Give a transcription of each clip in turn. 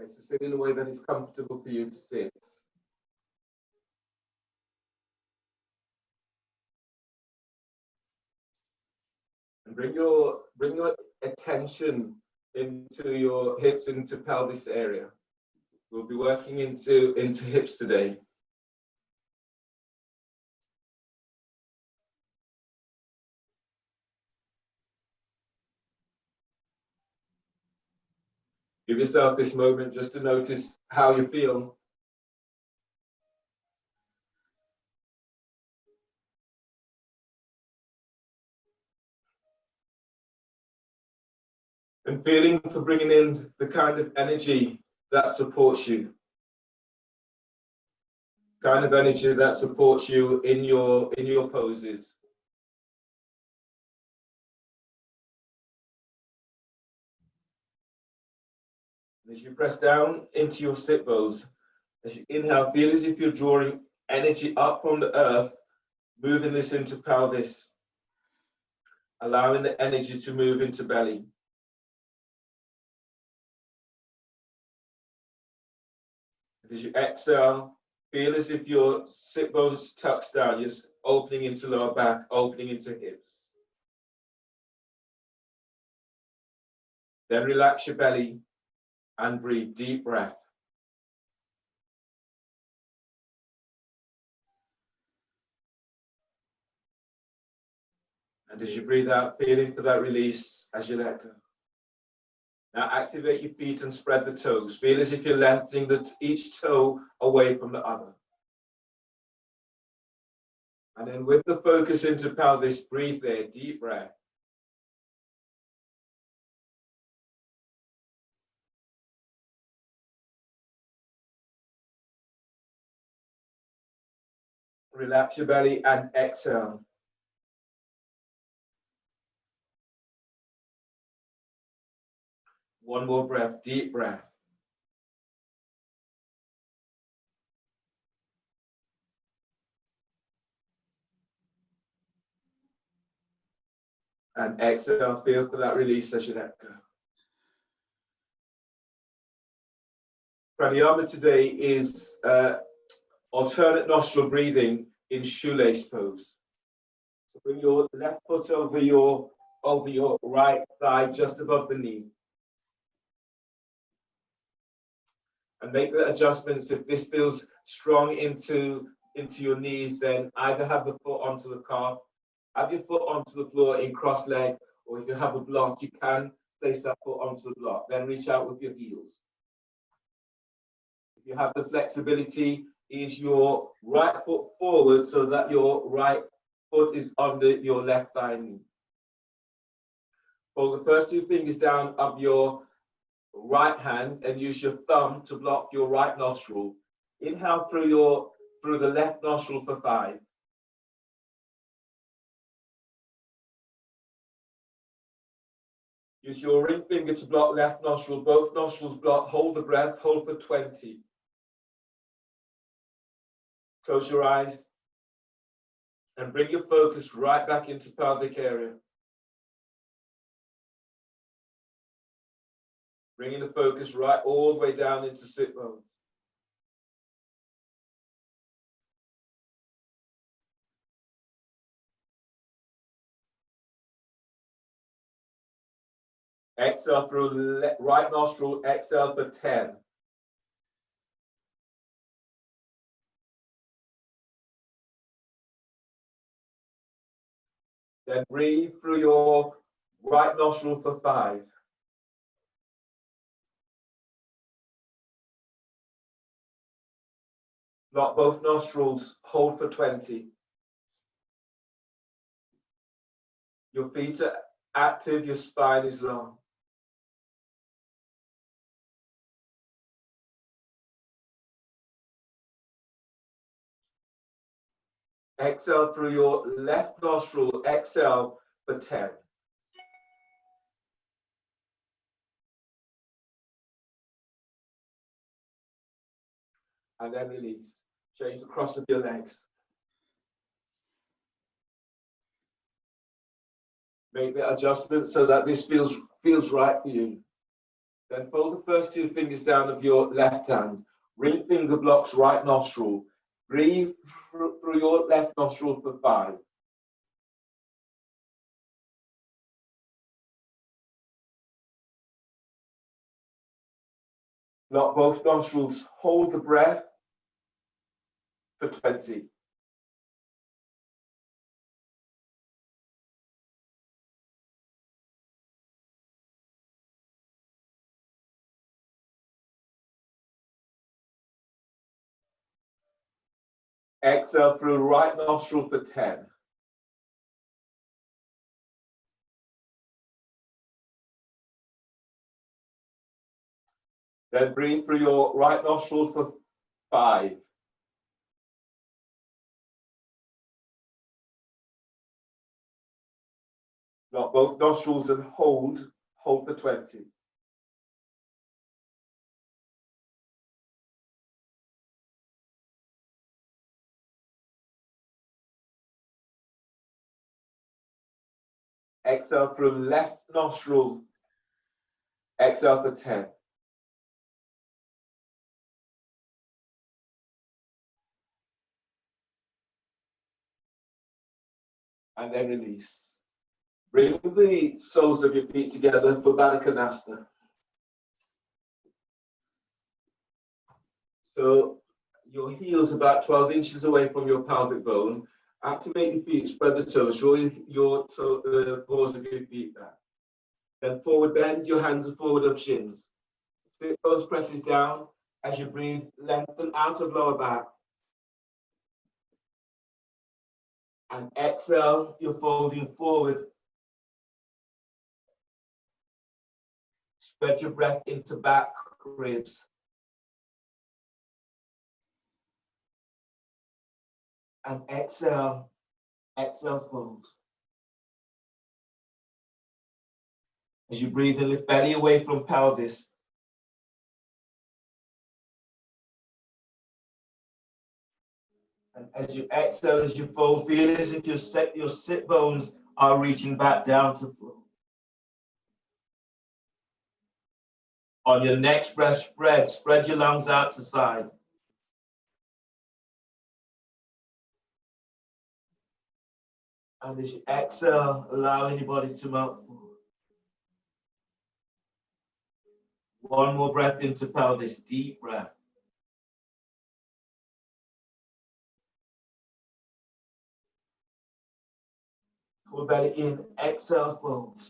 Okay, so sit in a way that is comfortable for you to sit. And bring your attention into your hips, into pelvis area. We'll be working into hips today. Give yourself this moment just to notice how you feel. And feeling for bringing in the kind of energy that supports you. Kind of energy that supports you in your poses. As you press down into your sit bones, as you inhale, feel as if you're drawing energy up from the earth, moving this into pelvis, allowing the energy to move into belly. As you exhale, feel as if your sit bones touch down, you're just opening into lower back, opening into hips. Then relax your belly and breathe, deep breath. And as you breathe out, feeling for that release as you let go. Now activate your feet and spread the toes. Feel as if you're lengthening each toe away from the other. And then with the focus into pelvis, breathe there, deep breath. Relax your belly and exhale. One more breath, deep breath. And exhale, feel for that release as you let go. Pranayama today is alternate nostril breathing in shoelace pose. So bring your left foot over your right thigh, just above the knee. And make the adjustments. If this feels strong into your knees, then either have the foot onto the calf, have your foot onto the floor in cross leg, or if you have a block, you can place that foot onto the block. Then reach out with your heels. If you have the flexibility, ease your right foot forward so that your right foot is under your left thigh knee. Pull the first two fingers down of your right hand and use your thumb to block your right nostril. Inhale through the left nostril for 5. Use your ring finger to block left nostril, both nostrils block, hold the breath, hold for 20. Close your eyes and bring your focus right back into pelvic area. Bringing the focus right all the way down into sit bones. Exhale through right nostril, exhale for 10. Then breathe through your right nostril for 5. Block both nostrils, hold for 20. Your feet are active, your spine is long. Exhale through your left nostril, exhale for 10. And then release. Change the cross of your legs. Make the adjustment so that this feels right for you. Then fold the first two fingers down of your left hand. Ring finger blocks right nostril. Breathe through your left nostril for 5. Block both nostrils. Hold the breath for 20. Exhale through right nostril for 10. Then breathe through your right nostril for 5. Block both nostrils and hold for 20. Exhale through left nostril. Exhale for 10. And then release. Bring the soles of your feet together for Baddha Konasana. So your heels about 12 inches away from your pelvic bone. Activate your feet, spread the toes, draw your paws of your feet back. Then forward bend, your hands are forward of shins. Sit those presses down. As you breathe, lengthen out of lower back. And exhale, you're folding forward. Spread your breath into back ribs. And exhale, fold. As you breathe and lift belly away from pelvis. And as you exhale, as you fold, feel as if your sit bones are reaching back down to floor. On your next breath, spread your lungs out to side. And as you exhale, allow anybody to melt forward. One more breath into pelvis, deep breath. Pull belly in, exhale, fold.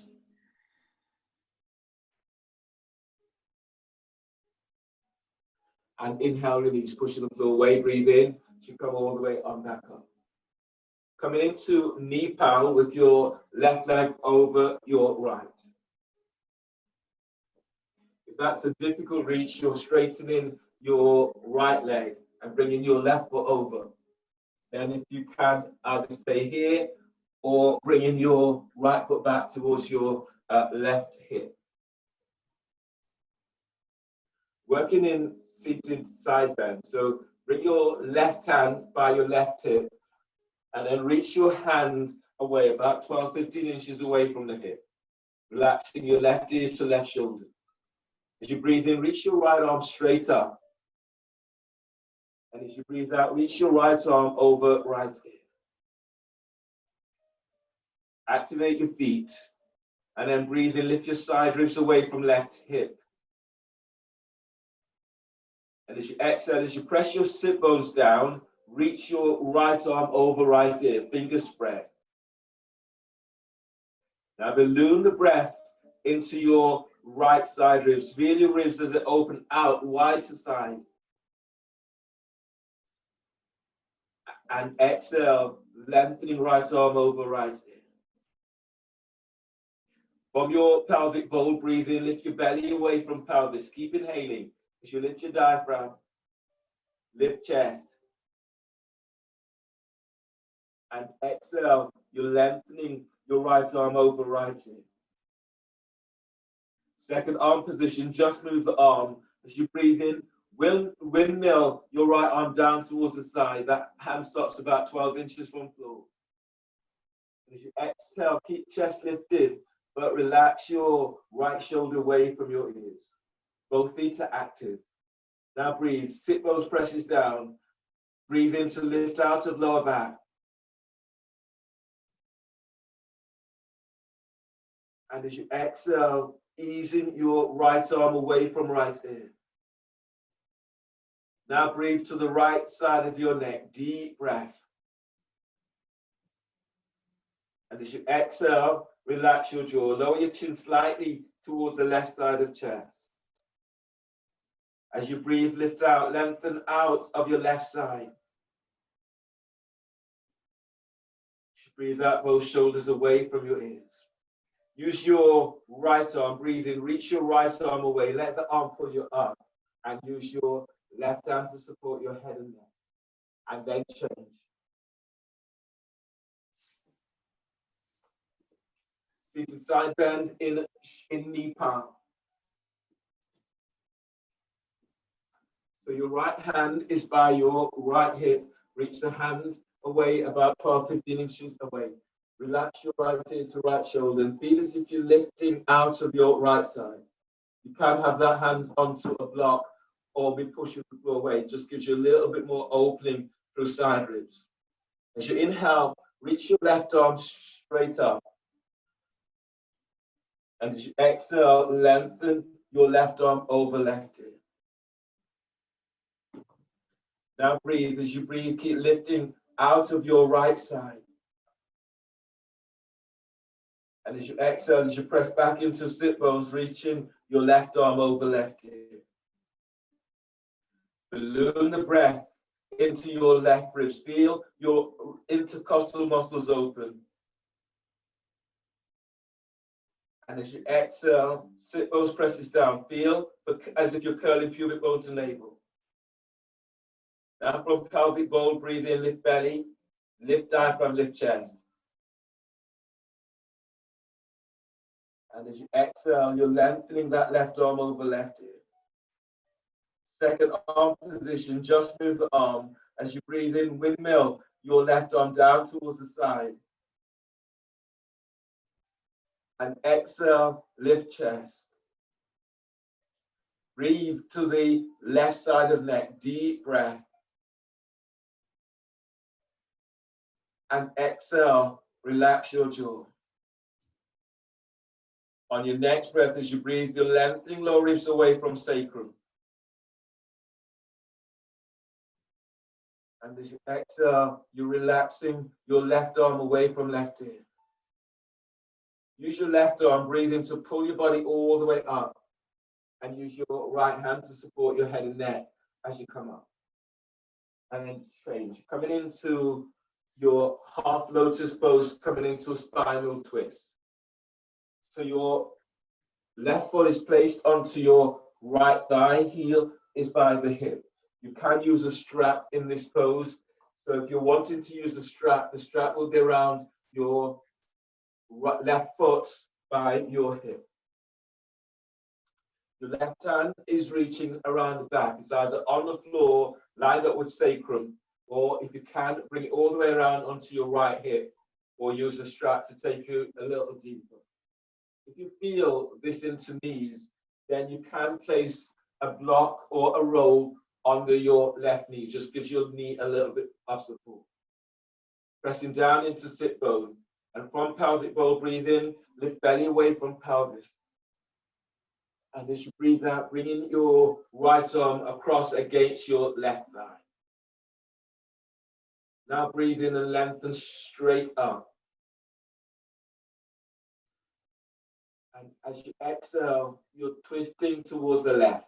And inhale, release, pushing the floor away, breathe in, to come all the way on back up. Coming into knee pal with your left leg over your right. If that's a difficult reach, you're straightening your right leg and bringing your left foot over. Then if you can, either stay here or bringing your right foot back towards your left hip. Working in seated side bend. So bring your left hand by your left hip and then reach your hand away about 12, 15 inches away from the hip. Relaxing your left ear to left shoulder. As you breathe in, reach your right arm straight up. And as you breathe out, reach your right arm over right ear. Activate your feet. And then breathe in, lift your side ribs away from left hip. And as you exhale, as you press your sit bones down, reach your right arm over right ear, fingers spread. Now balloon the breath into your right side ribs. Feel your ribs as they open out wide to side. And exhale, lengthening right arm over right ear. From your pelvic bowl, breathe in, lift your belly away from pelvis. Keep inhaling. As you lift your diaphragm, lift chest. And exhale, you're lengthening your right arm over right ear. Second arm position, just move the arm. As you breathe in, windmill your right arm down towards the side. That hand stops about 12 inches from floor. As you exhale, keep chest lifted, but relax your right shoulder away from your ears. Both feet are active. Now breathe. Sit bones presses down. Breathe in to lift out of lower back. And as you exhale, easing your right arm away from right ear. Now breathe to the right side of your neck. Deep breath. And as you exhale, relax your jaw. Lower your chin slightly towards the left side of chest. As you breathe, lift out, lengthen out of your left side. As you breathe out, both shoulders away from your ears. Use your right arm, breathe in, reach your right arm away, let the arm pull you up, and use your left hand to support your head and neck, and then change. Seated side bend in knee palm. So your right hand is by your right hip. Reach the hand away about 12-15 inches away. Relax your right ear to right shoulder and feel as if you're lifting out of your right side. You can have that hand onto a block or be pushing the floor away. It just gives you a little bit more opening through side ribs. As you inhale, reach your left arm straight up. And as you exhale, lengthen your left arm over left ear. Now breathe. As you breathe, keep lifting out of your right side. And as you exhale, as you press back into sit bones, reaching your left arm over left ear. Balloon the breath into your left ribs. Feel your intercostal muscles open. And as you exhale, sit bones presses down. Feel as if you're curling pubic bone to navel. Now from pelvic bowl, breathe in, lift belly, lift diaphragm, lift chest. And as you exhale, you're lengthening that left arm over left ear. Second arm position, just move the arm. As you breathe in, windmill your left arm down towards the side. And exhale, lift chest. Breathe to the left side of neck, deep breath. And exhale, relax your jaw. On your next breath, as you breathe, you're lengthening lower ribs away from sacrum. And as you exhale, you're relaxing your left arm away from left ear. Use your left arm, breathe in to pull your body all the way up. And use your right hand to support your head and neck as you come up. And then change. Coming into your half lotus pose, coming into a spinal twist. So your left foot is placed onto your right thigh, heel is by the hip. You can use a strap in this pose. So if you're wanting to use a strap, the strap will be around your left foot by your hip. Your left hand is reaching around the back. It's either on the floor, lined up with sacrum, or if you can, bring it all the way around onto your right hip, or use a strap to take you a little deeper. If you feel this into knees, then you can place a block or a roll under your left knee. Just gives your knee a little bit of support. Pressing down into sit bone. And from pelvic bowl, breathe in, lift belly away from pelvis. And as you breathe out, bringing your right arm across against your left thigh. Now breathe in and lengthen straight up. And as you exhale, you're twisting towards the left.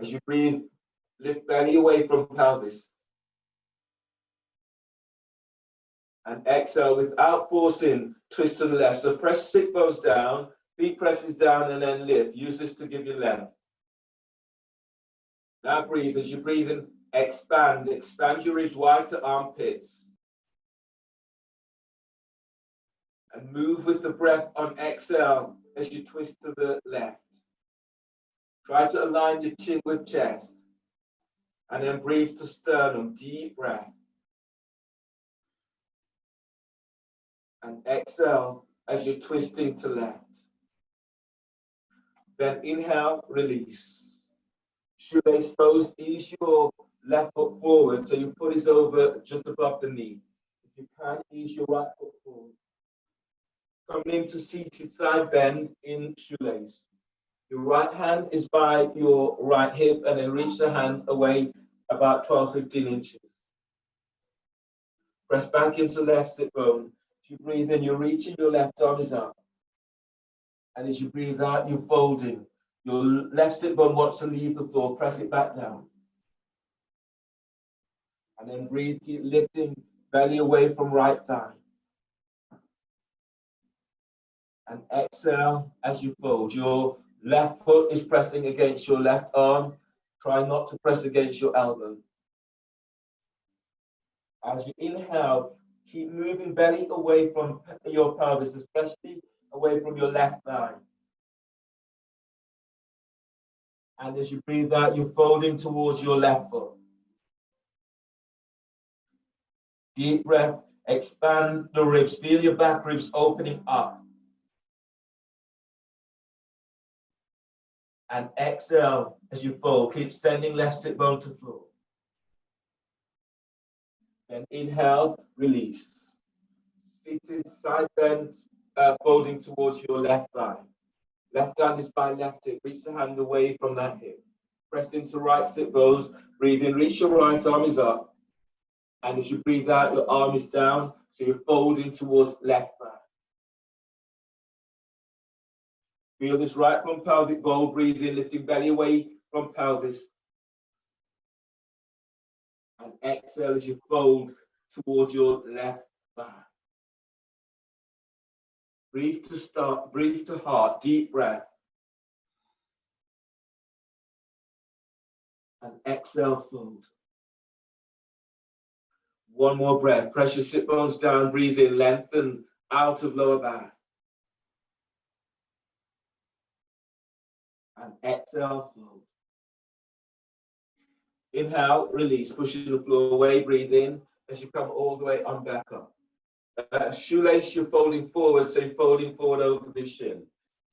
As you breathe, lift belly away from pelvis. And exhale without forcing, twist to the left. So press sit bones down, feet presses down, and then lift. Use this to give you length. Now breathe. As you breathe in, expand. Expand your ribs wide to armpits. And move with the breath on exhale as you twist to the left. Try to align your chin with chest. And then breathe to sternum, deep breath. And exhale as you're twisting to left. Then inhale, release. Shoelace pose, ease your left foot forward so your foot is over just above the knee. If you can, ease your right foot forward. Coming into seated side bend in shoelace. Your right hand is by your right hip and then reach the hand away about 12-15 inches. Press back into left sit bone. As you breathe in, you're reaching, your left arm is up. And as you breathe out, you're folding. Your left sit bone wants to leave the floor, press it back down. And then breathe, keep lifting, belly away from right thigh. And exhale as you fold. Your left foot is pressing against your left arm. Try not to press against your elbow. As you inhale, keep moving belly away from your pelvis, especially away from your left thigh. And as you breathe out, you're folding towards your left foot. Deep breath, expand the ribs. Feel your back ribs opening up. And exhale as you fold. Keep sending left sit bone to floor. Then inhale, release. Seated side bend, folding towards your left thigh. Left hand is by left hip. Reach the hand away from that hip. Press into right sit bones. Breathe in, reach your right arm is up. And as you breathe out, your arm is down. So you're folding towards left thigh. Feel this right from pelvic bowl. Breathe in, lifting belly away from pelvis. And exhale as you fold towards your left thigh. Breathe to start, breathe to heart, deep breath. And exhale, fold. One more breath. Press your sit bones down, breathe in, lengthen out of lower back. And exhale, fold. Inhale, release, pushing the floor away, breathe in as you come all the way on back up. Shoelace, you're folding forward, so you're folding forward over the shin.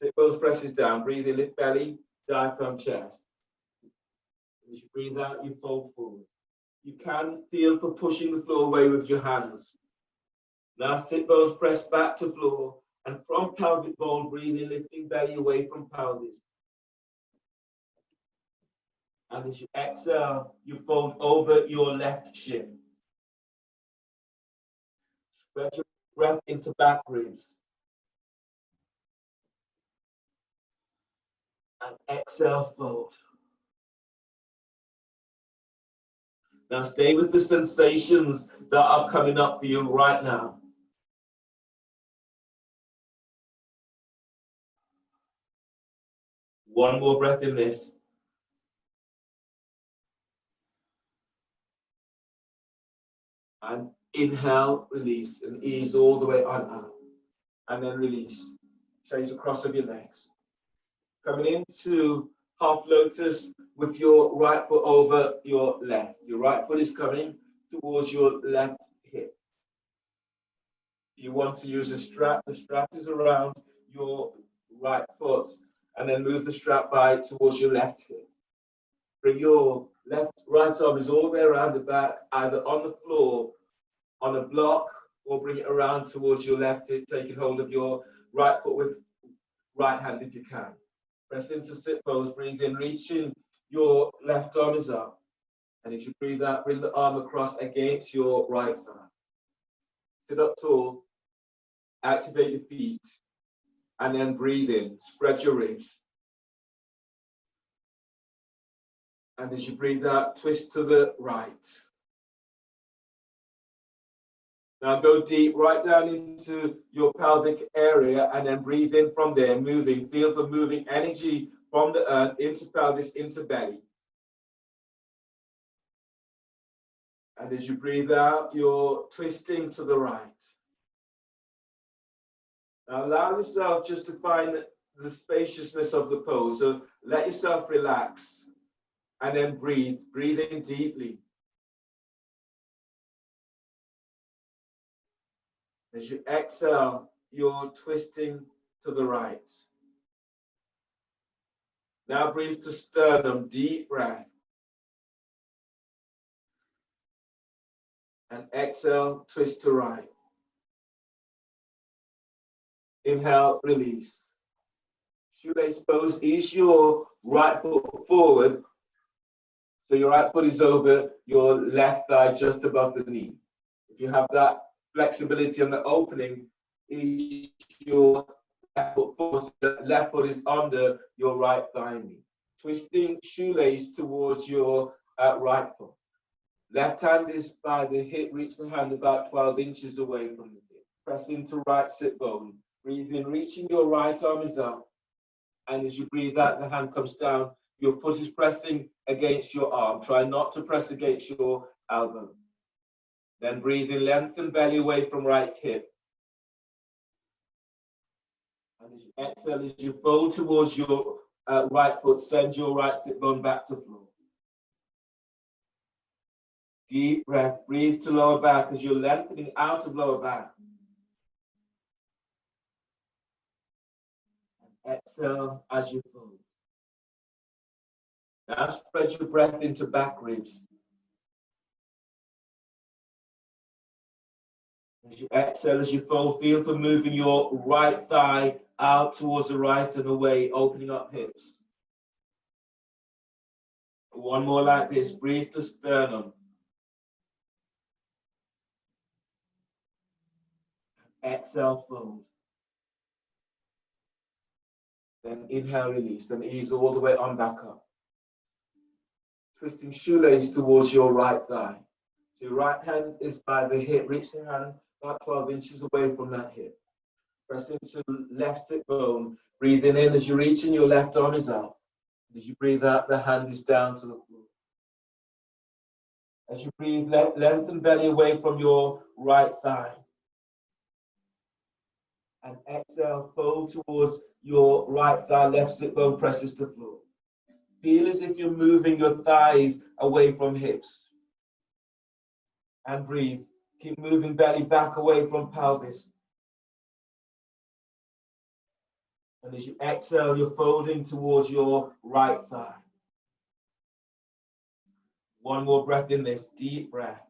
Sit bones presses down, breathe in, lift belly, diaphragm, chest. As you breathe out, you fold forward. You can feel for pushing the floor away with your hands. Now sit bones press back to floor, and from pelvic bowl, breathe in, lifting belly away from pelvis. And as you exhale, you fold over your left shin. Spread your breath into back ribs. And exhale, fold. Now stay with the sensations that are coming up for you right now. One more breath in this. And inhale, release, and ease all the way on out. And then release. Change the cross of your legs. Coming into half lotus with your right foot over your left. Your right foot is coming towards your left hip. If you want to use a strap, the strap is around your right foot, and then move the strap by towards your left hip. Bring your right arm is all the way around the back, either on the floor, on a block, or bring it around towards your left hip, taking hold of your right foot with right hand if you can. Press into sit pose, breathe in, reaching your left arm is up. And as you breathe out, bring the arm across against your right thigh. Sit up tall, activate your feet, and then breathe in, spread your ribs. And as you breathe out, twist to the right. Now go deep, right down into your pelvic area, and then breathe in from there, moving. Feel the moving energy from the earth into pelvis, into belly. And as you breathe out, you're twisting to the right. Now allow yourself just to find the spaciousness of the pose. So let yourself relax and then breathe. Breathe in deeply. As you exhale, you're twisting to the right. Now breathe to sternum, deep breath. And exhale, twist to right. Inhale, release. Shoelace pose, ease your right foot forward. So your right foot is over your left thigh, just above the knee. If you have that flexibility on the opening, ease your left foot forward, so the left foot is under your right thigh knee. Twisting shoelace towards your right foot. Left hand is by the hip, reach the hand about 12 inches away from the hip. Press into right sit bone. Breathe in, reaching your right arm is up. And as you breathe out, the hand comes down. Your foot is pressing against your arm. Try not to press against your elbow. Then breathe in, lengthen belly away from right hip. And as you exhale, as you fold towards your right foot, send your right sit bone back to floor. Deep breath, breathe to lower back as you're lengthening out of lower back. And exhale as you fold. Now spread your breath into back ribs. As you exhale, as you fold, feel for moving your right thigh out towards the right and away, opening up hips. One more like this, breathe to sternum. Exhale, fold. Then inhale, release, and ease all the way on back up. Twisting shoelace towards your right thigh. So your right hand is by the hip, reach the hand about 12 inches away from that hip. Press into left sit bone. Breathing in as you reach in, your left arm is up. As you breathe out, the hand is down to the floor. As you breathe, lengthen belly away from your right thigh. And exhale, fold towards your right thigh, left sit bone presses to floor. Feel as if you're moving your thighs away from hips. And breathe. Keep moving belly back away from pelvis. And as you exhale, you're folding towards your right thigh. One more breath in this, deep breath.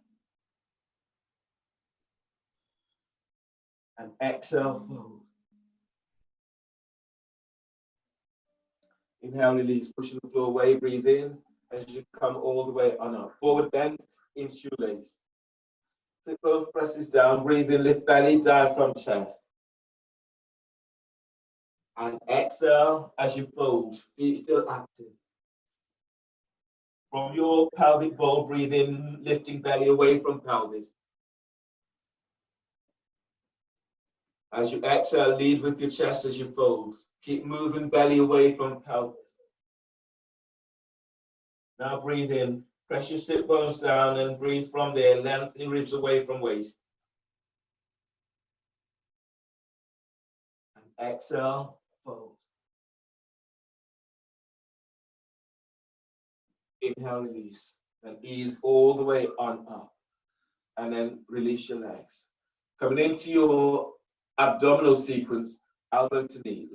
And exhale, fold. Inhale, release, pushing the floor away, breathe in as you come all the way on up. Forward bend in shoelace. Sit both presses down, breathe in, lift belly, diaphragm, chest. And exhale as you fold, feet still active. From your pelvic bowl, breathe in, lifting belly away from pelvis. As you exhale, lead with your chest as you fold. Keep moving belly away from pelvis. Now breathe in, press your sit bones down and breathe from there, lengthening ribs away from waist. And exhale, fold. Inhale, release, and ease all the way on up. And then release your legs. Coming into your abdominal sequence, elbow to knee.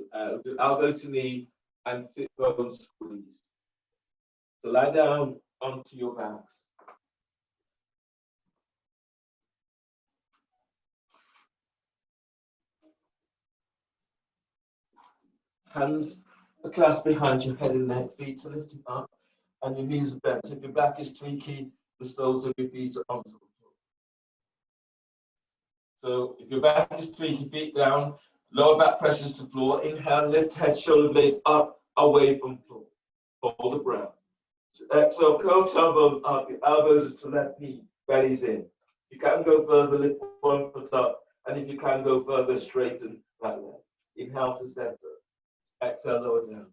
Do elbow to knee and sit bone squeeze. So lie down onto your backs. Hands are clasped behind your head and neck, feet are lifted up, and your knees are bent. If your back is tweaky, the soles of your feet are onto the floor. So if your back is tweaky, feet down, lower back presses to floor. Inhale, lift head, shoulder blades up, away from floor. Hold the breath. So exhale, curl tailbone up, your elbows are to left knee, belly's in. If you can go further, lift one foot up, and if you can go further, straighten that leg. Inhale to center. Exhale, lower down.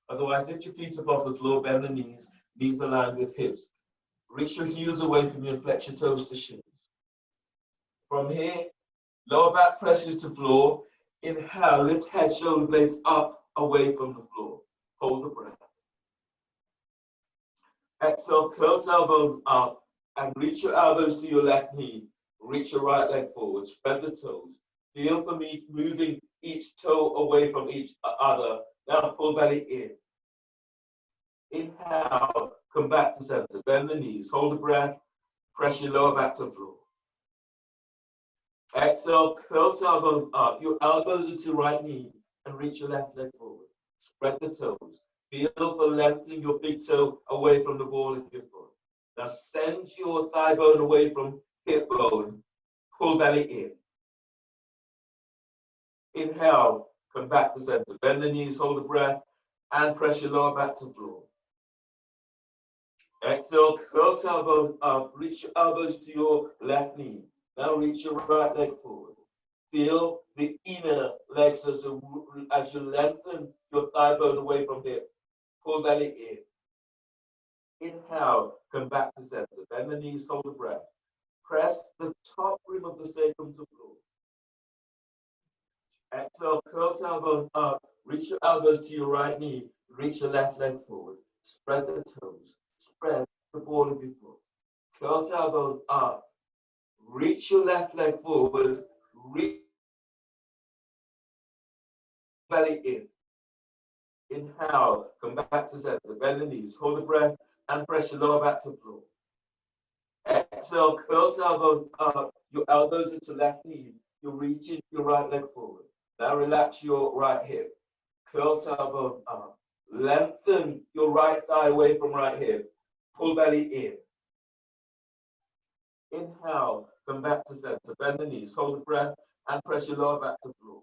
Otherwise, lift your feet up off the floor, bend the knees aligned with hips. Reach your heels away from you and flex your toes to shins. From here, lower back presses to floor. Inhale, lift head, shoulder blades up, away from the floor. Hold the breath. Exhale, curl tailbone up and reach your elbows to your left knee. Reach your right leg forward, spread the toes. Feel for me moving each toe away from each other, Now pull belly in. Inhale, come back to center. Bend the knees, hold the breath, press your lower back to the floor. Exhale, curl tailbone up. Your elbows are to right knee and reach your left leg forward. Spread the toes. Feel for lengthening your big toe away from the ball of your foot. Now send your thigh bone away from hip bone. Pull belly in. Inhale, come back to center. Bend the knees, hold the breath, and press your lower back to the floor. Exhale, curl tailbone up. Reach your elbows to your left knee. Now reach your right leg forward. Feel the inner legs as you lengthen your thigh bone away from hip. Pull belly in. Inhale, come back to center. Bend the knees, hold the breath. Press the top rim of the sacrum to floor. Exhale, curl tailbone up. Reach your elbows to your right knee. Reach your left leg forward. Spread the toes. Spread the ball of your foot. Curl tailbone up. Reach your left leg forward. Reach belly in. Inhale, come back to center. Bend the knees, hold the breath, and press your lower back to the floor. Exhale, curl tailbone up. Your elbows into left knee. You're reaching your right leg forward. Now relax your right hip. Curl tailbone up. Lengthen your right thigh away from right hip. Pull belly in. Inhale, come back to center. Bend the knees, hold the breath, and press your lower back to the floor.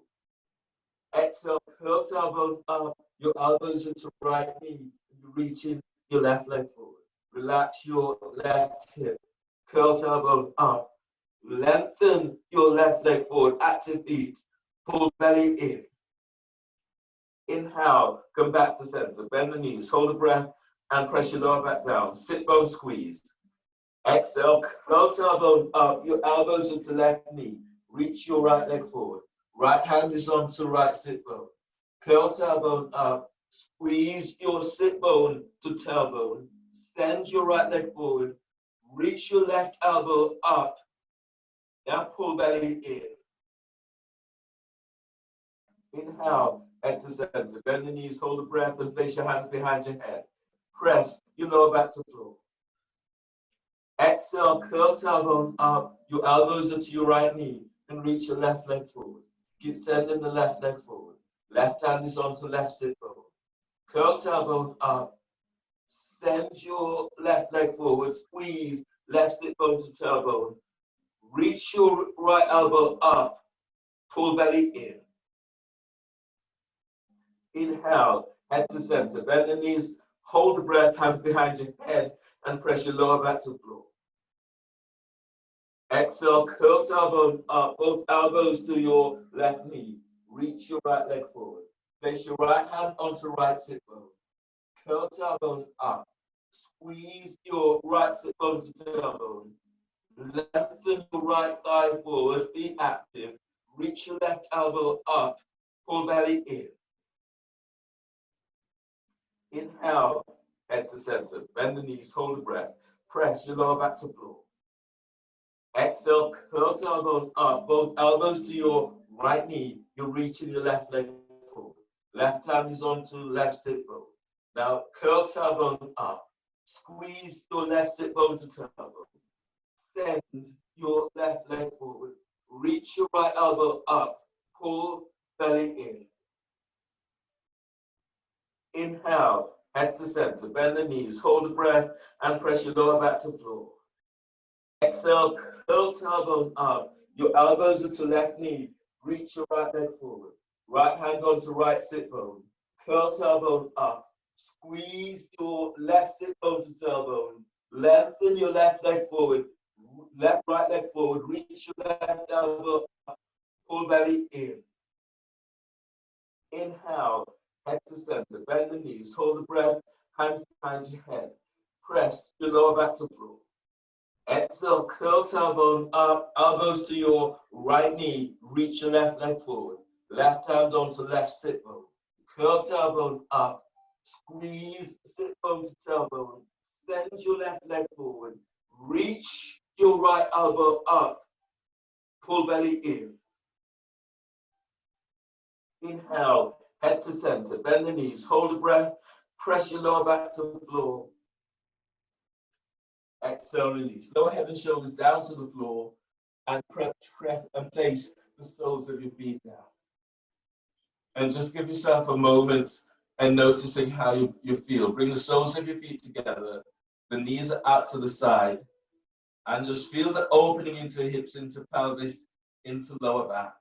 Exhale, curl tailbone up. Your elbows into right knee. You're reaching your left leg forward. Relax your left hip. Curl tailbone up. Lengthen your left leg forward. Active feet. Pull belly in. Inhale, come back to center. Bend the knees, hold the breath, and press your lower back down. Sit bone squeeze. Exhale, curl tailbone up. Your elbows into left knee. Reach your right leg forward. Right hand is onto right sit bone. Curl tailbone up. Squeeze your sit bone to tailbone. Send your right leg forward. Reach your left elbow up. Now pull belly in. Inhale, head to center. Bend the knees, hold the breath, and place your hands behind your head. Press your lower back to floor. Exhale, curl tailbone up. Your elbows are to your right knee and reach your left leg forward. Keep sending the left leg forward. Left hand is onto left sit bone. Curl tailbone up. Send your left leg forward. Squeeze left sit bone to tailbone. Reach your right elbow up. Pull belly in. Inhale, head to center. Bend the knees, hold the breath, hands behind your head, and press your lower back to the floor. Exhale, curl tailbone up, both elbows to your left knee. Reach your right leg forward. Place your right hand onto right sit bone. Curl tailbone up. Squeeze your right sit bone to tailbone. Lengthen your right thigh forward. Be active. Reach your left elbow up. Pull belly in. Inhale, head to center. Bend the knees, hold the breath. Press your lower back to floor. Exhale, curl tailbone up. Both elbows to your right knee. You're reaching your left leg forward. Left hand is onto left sit bone. Now, curl tailbone up. Squeeze your left sit bone to tailbone. Send your left leg forward. Reach your right elbow up. Pull belly in. Inhale, head to center. Bend the knees, hold the breath, and press your lower back to the floor. Exhale, curl tailbone up. Your elbows are to left knee. Reach your right leg forward. Right hand onto right sit bone. Curl tailbone up. Squeeze your left sit bone to tailbone. Lengthen your left leg forward. Right leg forward. Reach your left elbow up. Pull belly in. Inhale, head to center. Bend the knees. Hold the breath. Hands behind your head. Press your lower back to floor. Exhale, curl tailbone up, elbows to your right knee, reach your left leg forward. Left hand onto left sit bone. Curl tailbone up, squeeze sit bone to tailbone. Send your left leg forward. Reach your right elbow up. Pull belly in. Inhale, head to center. Bend the knees, hold the breath, press your lower back to the floor. Exhale, release. Lower head and shoulders down to the floor and press and place the soles of your feet down. And just give yourself a moment and noticing how you feel. Bring the soles of your feet together. The knees are out to the side. And just feel the opening into hips, into pelvis, into lower back.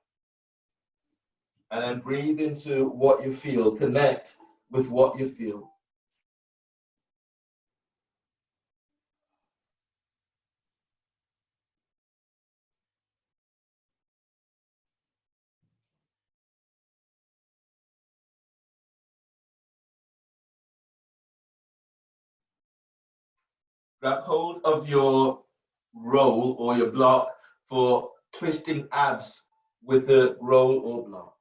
And then breathe into what you feel. Connect with what you feel. Grab hold of your roll or your block for twisting abs with the roll or block.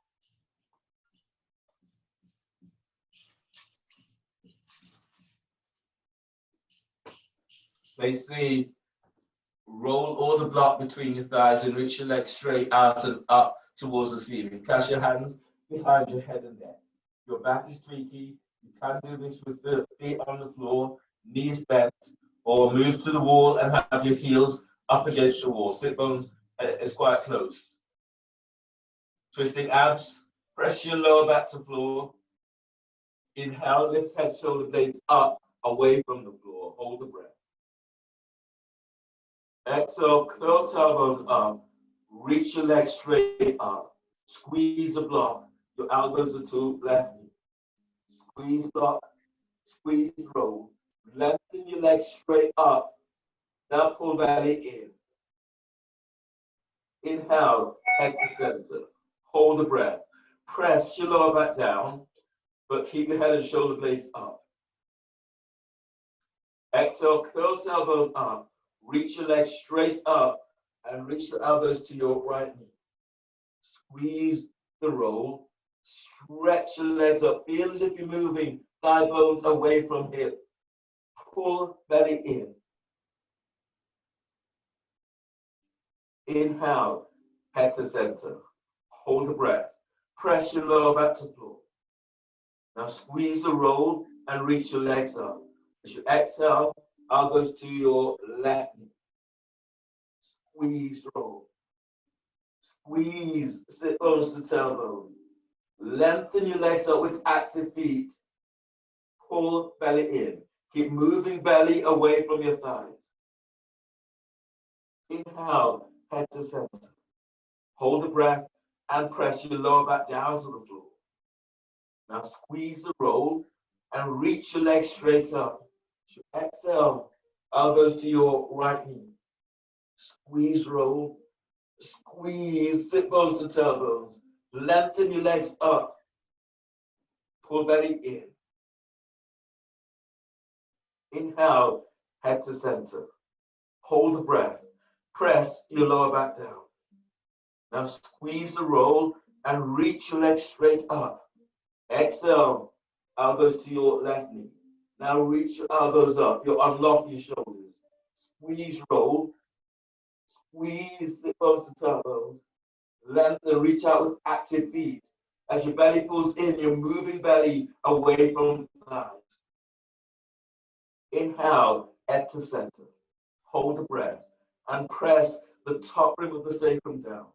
Place the roll or the block between your thighs and reach your legs straight out and up towards the ceiling. Clasp your hands behind your head and neck. Your back is tweaky. You can do this with the feet on the floor, knees bent, or move to the wall and have your heels up against your wall. Sit bones is quite close. Twisting abs, press your lower back to floor. Inhale, lift head, shoulder blades up, away from the floor. Hold the breath. Exhale, curl tailbone up. Reach your legs straight up. Squeeze the block. Your elbows are to left knee. Squeeze block. Squeeze roll. Lengthen your legs straight up. Now pull belly in. Inhale, head to center. Hold the breath. Press your lower back down, but keep your head and shoulder blades up. Exhale, curl tailbone up. Reach your legs straight up and reach your elbows to your right knee. Squeeze the roll. Stretch your legs up. Feel as if you're moving thigh bones away from hip. Pull belly in. Inhale, head to center. Hold the breath. Press your lower back to floor. Now squeeze the roll and reach your legs up. As you exhale, elbows to your left knee. Squeeze roll. Squeeze sit bones to tailbone. Lengthen your legs up with active feet. Pull belly in. Keep moving belly away from your thighs. Inhale, head to center. Hold the breath and press your lower back down to the floor. Now squeeze the roll and reach your legs straight up. Exhale, elbows to your right knee. Squeeze roll. Squeeze, sit bones to tailbones. Lengthen your legs up. Pull belly in. Inhale, head to center. Hold the breath. Press your lower back down. Now squeeze the roll and reach your legs straight up. Exhale, elbows to your left knee. Now reach your elbows up. You unlock your shoulders. Squeeze roll. Squeeze sit bones to tailbones. Lengthen, reach out with active feet. As your belly pulls in, you're moving belly away from the thighs. Inhale, head to center. Hold the breath and press the top rim of the sacrum down.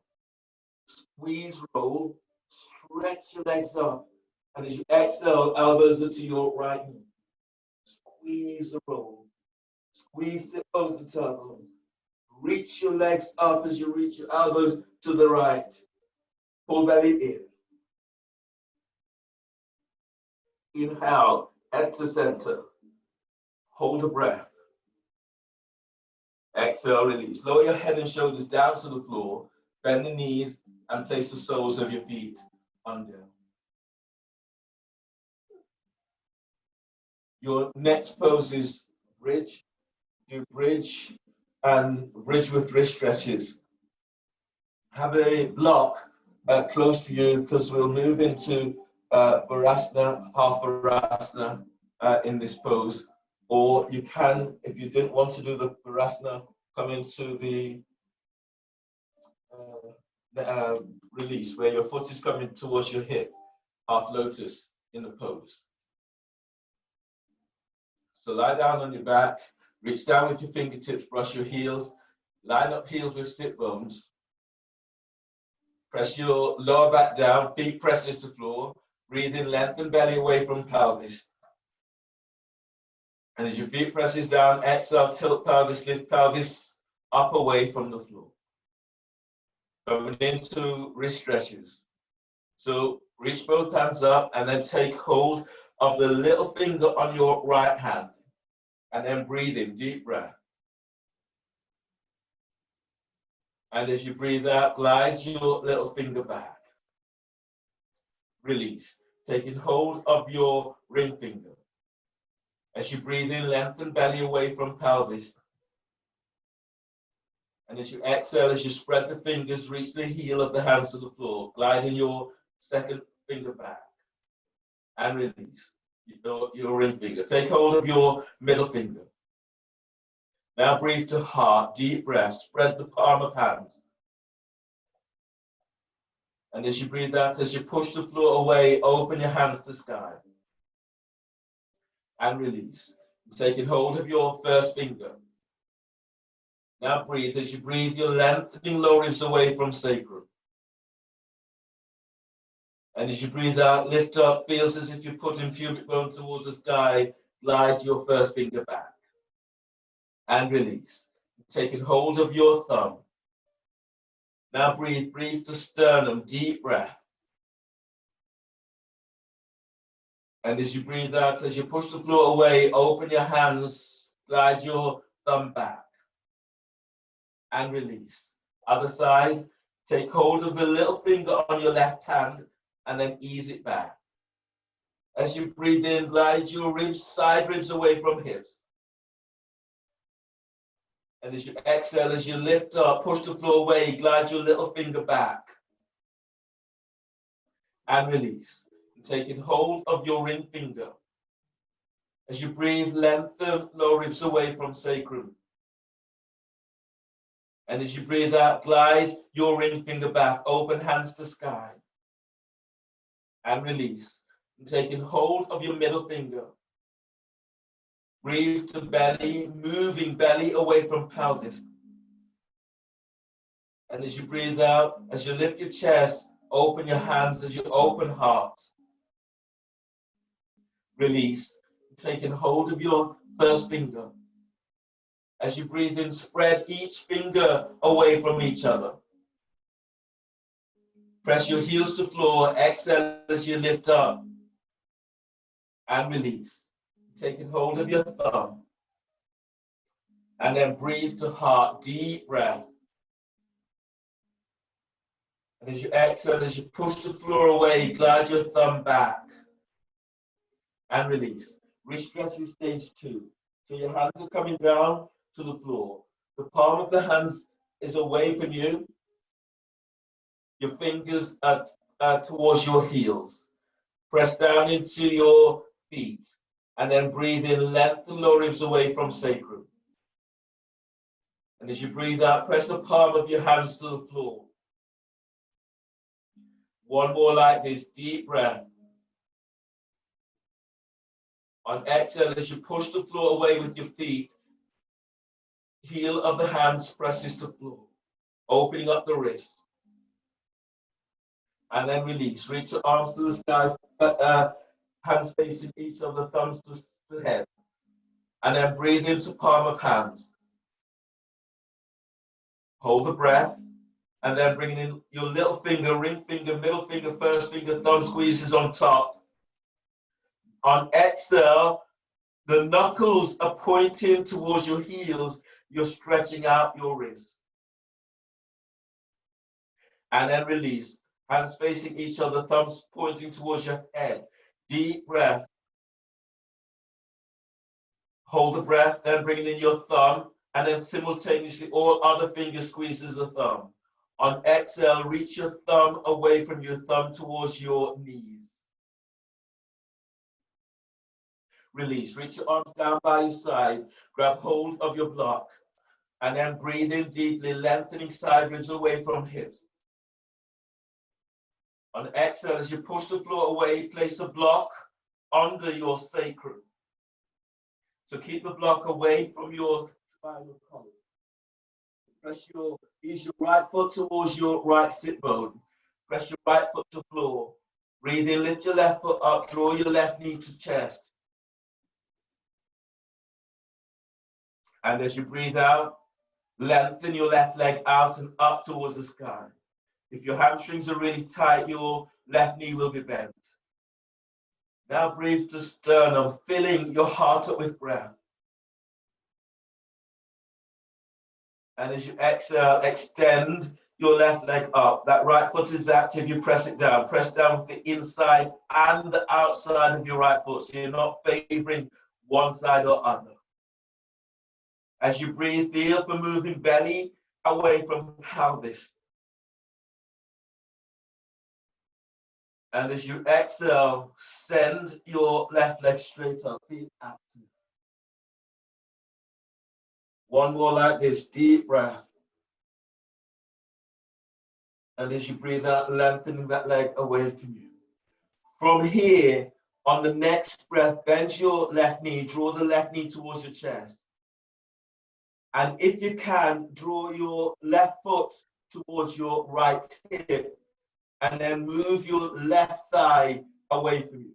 Squeeze roll, stretch your legs up. And as you exhale, elbows are to your right knee. Squeeze the roll. Squeeze sit bones to tailbone. Reach your legs up as you reach your elbows to the right. Pull belly in. Inhale, head to center. Hold the breath. Exhale, release. Lower your head and shoulders down to the floor. Bend the knees and place the soles of your feet under. Your next pose is bridge. Do bridge and bridge with wrist stretches. Have a block close to you because we'll move into Virasana, half Virasana in this pose. Or you can, if you didn't want to do the Virasana, come into the release where your foot is coming towards your hip. half lotus in the pose. So lie down on your back, reach down with your fingertips, brush your heels, line up heels with sit bones. Press your lower back down, feet presses to floor. Breathe in, lengthen belly away from pelvis. And as your feet presses down, exhale, tilt pelvis, lift pelvis up away from the floor. Going into wrist stretches. So reach both hands up and then take hold of the little finger on your right hand. And then breathe in, deep breath. And as you breathe out, glide your little finger back. Release, taking hold of your ring finger. As you breathe in, lengthen belly away from pelvis. And as you exhale, as you spread the fingers, reach the heel of the hands to the floor, gliding your second finger back. And release your ring finger. Take hold of your middle finger. Now breathe to heart, deep breath, spread the palm of hands. And as you breathe out, as you push the floor away, open your hands to sky. And release. Taking hold of your first finger. Now breathe. As you breathe, you're lengthening lower ribs away from sacrum. And as you breathe out, lift up, feels as if you're putting pubic bone towards the sky, glide your first finger back. And release. Taking hold of your thumb. Now breathe, breathe to sternum, deep breath. And as you breathe out, as you push the floor away, open your hands, glide your thumb back. And release. Other side, take hold of the little finger on your left hand and then ease it back. As you breathe in, glide your ribs, side ribs away from hips. And as you exhale, as you lift up, push the floor away, glide your little finger back. And release. And taking hold of your ring finger. As you breathe, lengthen lower ribs away from sacrum. And as you breathe out, glide your ring finger back, open hands to sky. And release. And taking hold of your middle finger. Breathe to belly, moving belly away from pelvis. And as you breathe out, as you lift your chest, open your hands as you open heart. Release, taking hold of your first finger. As you breathe in, spread each finger away from each other. Press your heels to floor, exhale as you lift up. And release. Taking hold of your thumb. And then breathe to heart, deep breath. And as you exhale, as you push the floor away, glide your thumb back. And release. Re-stretch your stage 2. So your hands are coming down to the floor. The palm of the hands is away from you. Your fingers are towards your heels. Press down into your feet. And then breathe in, lengthen lower ribs away from sacrum. And as you breathe out, press the palm of your hands to the floor. One more like this, deep breath. On exhale, as you push the floor away with your feet, heel of the hands presses to floor, opening up the wrist. And then release. Reach your arms to the sky, hands facing each other, thumbs to the head. And then breathe into palm of hands. Hold the breath. And then bring in your little finger, ring finger, middle finger, first finger, thumb squeezes on top. On exhale, the knuckles are pointing towards your heels. You're stretching out your wrists. And then release. Hands facing each other, thumbs pointing towards your head. Deep breath. Hold the breath, then bring in your thumb, and then simultaneously all other fingers squeezes the thumb. On exhale, reach your thumb away from your thumb towards your knees. Release. Reach your arms down by your side. Grab hold of your block. And then breathe in deeply, lengthening side ribs away from hips. On exhale, as you push the floor away, place a block under your sacrum. So keep the block away from your spinal column. Use your right foot towards your right sit bone. Press your right foot to floor. Breathe in, lift your left foot up, draw your left knee to chest. And as you breathe out, lengthen your left leg out and up towards the sky. If your hamstrings are really tight, your left knee will be bent. Now breathe to sternum, filling your heart up with breath. And as you exhale, extend your left leg up. That right foot is active, you press it down. Press down with the inside and the outside of your right foot, so you're not favoring one side or other. As you breathe, feel for moving belly away from pelvis. And as you exhale, send your left leg straight up, feet active. One more like this, deep breath. And as you breathe out, lengthening that leg away from you. From here, on the next breath, bend your left knee, draw the left knee towards your chest. And if you can, draw your left foot towards your right hip. And then move your left thigh away from you.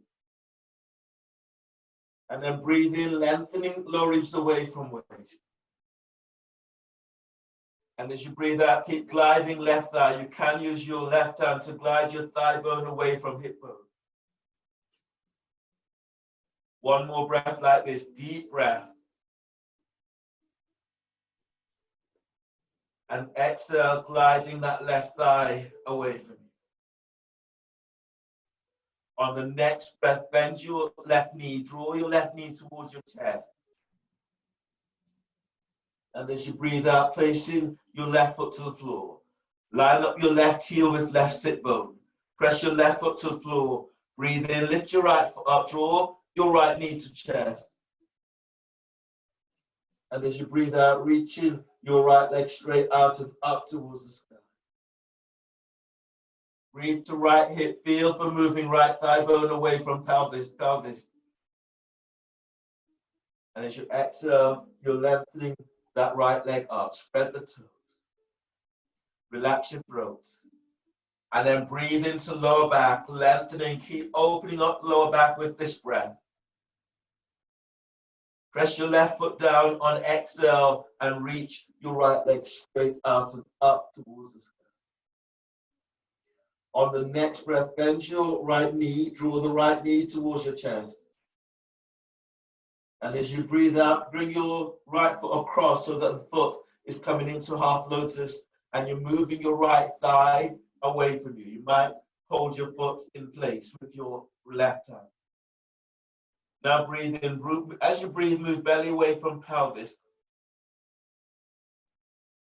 And then breathe in, lengthening lower ribs away from waist. And as you breathe out, keep gliding left thigh. You can use your left hand to glide your thigh bone away from hip bone. One more breath like this, deep breath. And exhale, gliding that left thigh away from you. On the next breath, bend your left knee, draw your left knee towards your chest. And as you breathe out, placing your left foot to the floor. Line up your left heel with left sit bone. Press your left foot to the floor. Breathe in, lift your right foot up, draw your right knee to chest. And as you breathe out, reaching your right leg straight out and up towards the sky. Breathe to right hip, feel for moving right thigh bone away from pelvis. And as you exhale, you're lengthening that right leg up. Spread the toes. Relax your throat. And then breathe into lower back, lengthening. Keep opening up lower back with this breath. Press your left foot down on exhale and reach your right leg straight out and up towards the sky. On the next breath, bend your right knee, draw the right knee towards your chest. And as you breathe out, bring your right foot across so that the foot is coming into half lotus and you're moving your right thigh away from you. You might hold your foot in place with your left hand. Now breathe in. As you breathe, move belly away from pelvis.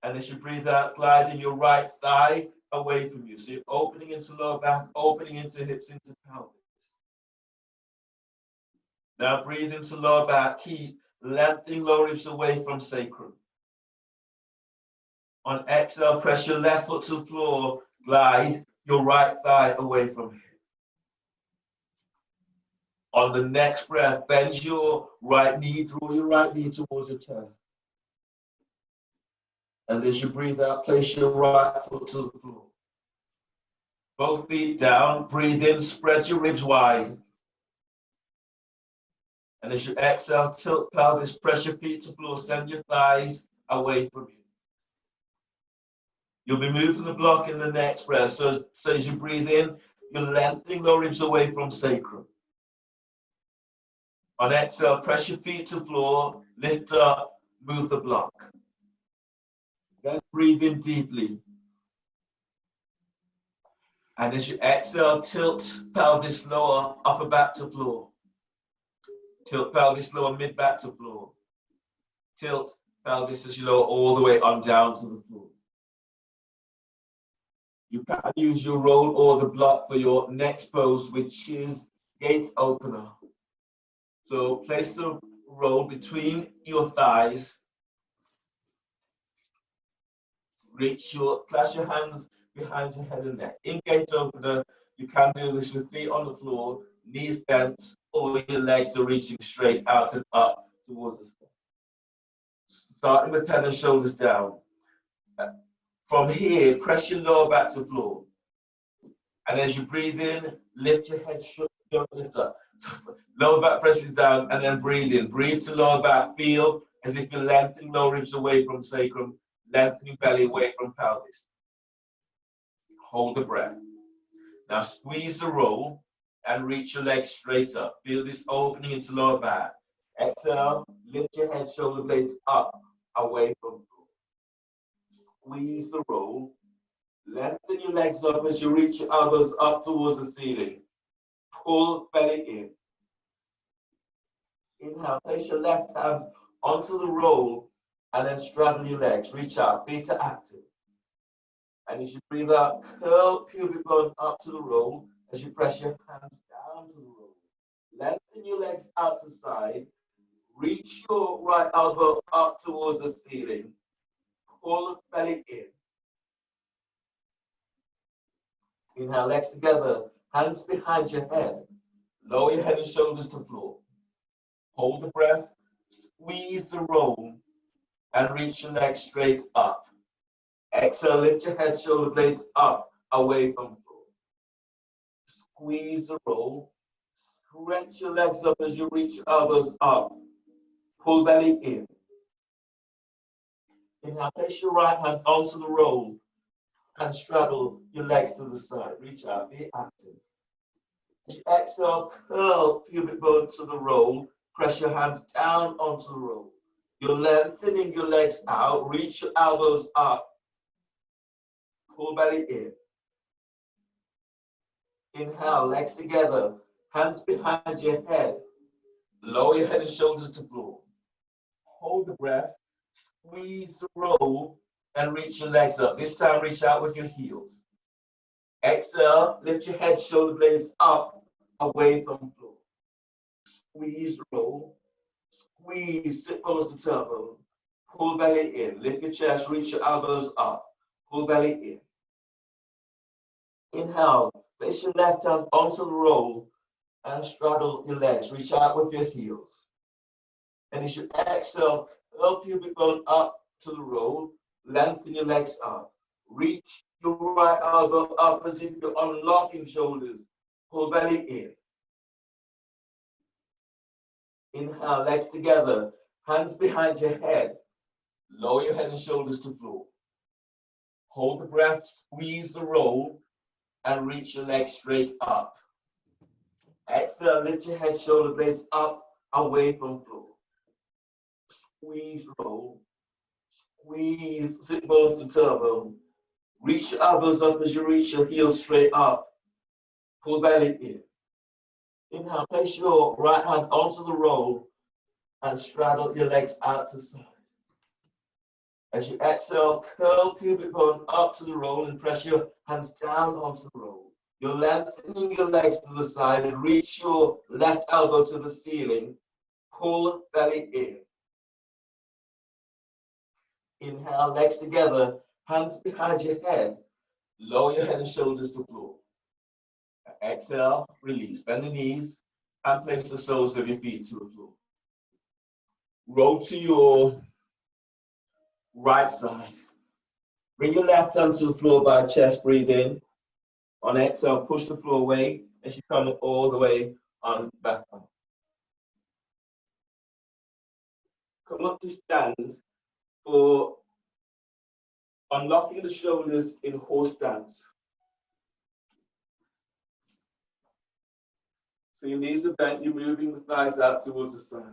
And as you breathe out, gliding your right thigh away from you. So you're opening into lower back, opening into hips, into pelvis. Now breathe into lower back, keep lengthening lower ribs away from sacrum. On exhale, press your left foot to the floor, glide your right thigh away from hip. On the next breath, bend your right knee, draw your right knee towards your chest. And as you breathe out, place your right foot to the floor. Both feet down, breathe in, spread your ribs wide. And as you exhale, tilt pelvis, press your feet to the floor, send your thighs away from you. You'll be moving the block in the next breath. So as you breathe in, you're lengthening lower ribs away from sacrum. On exhale, press your feet to the floor, lift up, move the block. Then breathe in deeply. And as you exhale, tilt pelvis lower, upper back to floor. Tilt pelvis lower, mid back to floor. Tilt pelvis as you lower all the way on down to the floor. You can use your roll or the block for your next pose, which is gate opener. So place the roll between your thighs. Clasp your hands behind your head and neck. In gate opener, You can do this with feet on the floor, knees bent, or your legs are reaching straight out and up towards the sky. Starting with head and shoulders down. From here, press your lower back to the floor. And as you breathe in, lift your head, don't lift up. Lower back presses down, and then breathe in. Breathe to lower back. Feel as if you're lengthening lower ribs away from sacrum, lengthening belly away from pelvis. Hold the breath. Now squeeze the roll and reach your legs straight up. Feel this opening into lower back. Exhale, lift your head, shoulder blades up, away from the floor. Squeeze the roll. Lengthen your legs up as you reach your elbows up towards the ceiling. Pull belly in. Inhale, place your left hand onto the roll and then straddle your legs. Reach out, feet are active. And as you breathe out, curl pubic bone up to the roll as you press your hands down to the roll. Lengthen your legs out to the side. Reach your right elbow up towards the ceiling. Pull belly in. Inhale, legs together, hands behind your head. Lower your head and shoulders to the floor. Hold the breath, squeeze the roll, and reach your legs straight up. Exhale, lift your head, shoulder blades up, away from the floor. Squeeze the roll. Stretch your legs up as you reach your elbows up. Pull belly in. Inhale, place your right hand onto the roll and straddle your legs to the side. Reach out, be active. As you exhale, curl pubic bone to the roll. Press your hands down onto the roll. You're lengthening your legs out. Reach your elbows up. Pull belly in. Inhale, legs together, hands behind your head. Lower your head and shoulders to the floor. Hold the breath, squeeze the roll, and reach your legs up. This time, reach out with your heels. Exhale, lift your head, shoulder blades up, away from the floor. Squeeze, roll. Squeeze, sit bones to tailbone. Pull belly in. Lift your chest, reach your elbows up. Pull belly in. Inhale, place your left hand onto the roll and straddle your legs. Reach out with your heels. And as you exhale, curl pubic bone up to the roll. Lengthen your legs up. Reach your right elbow up as if you're unlocking shoulders. Pull belly in. Inhale, legs together, hands behind your head. Lower your head and shoulders to the floor. Hold the breath, squeeze the roll, and reach your legs straight up. Exhale, lift your head, shoulder blades up, away from the floor. Squeeze, roll. Squeeze, sit bones to tailbone. Reach your elbows up as you reach your heels straight up. Pull belly in. Inhale, place your right hand onto the roll and straddle your legs out to the side. As you exhale, curl pubic bone up to the roll and press your hands down onto the roll. You're lengthening your legs to the side and reach your left elbow to the ceiling. Pull belly in. Inhale, legs together, hands behind your head. Lower your head and shoulders to the floor. Exhale, release. Bend the knees and place the soles of your feet to the floor. Roll to your right side. Bring your left hand to the floor by chest, breathe in. On exhale, push the floor away as you come all the way on back up. Come up to stand for unlocking the shoulders in horse stance. So your knees are bent, you're moving the thighs out towards the side.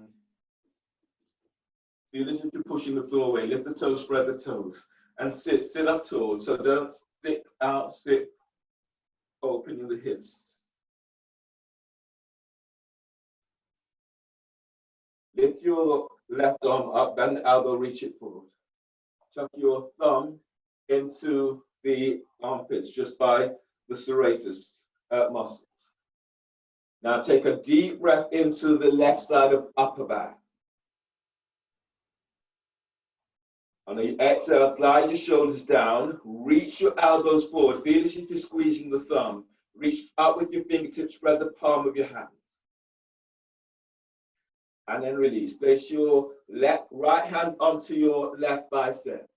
Feel as if you're pushing the floor away. Lift the toes, spread the toes. And sit up tall. So don't stick out, sit, opening the hips. Lift your left arm up, bend the elbow, reach it forward. Tuck your thumb into the armpits just by the serratus muscles. Now take a deep breath into the left side of upper back. On the exhale, glide your shoulders down, reach your elbows forward. Feel as if you're squeezing the thumb. Reach up with your fingertips, spread the palm of your hand. And then release. Place your right hand onto your left bicep.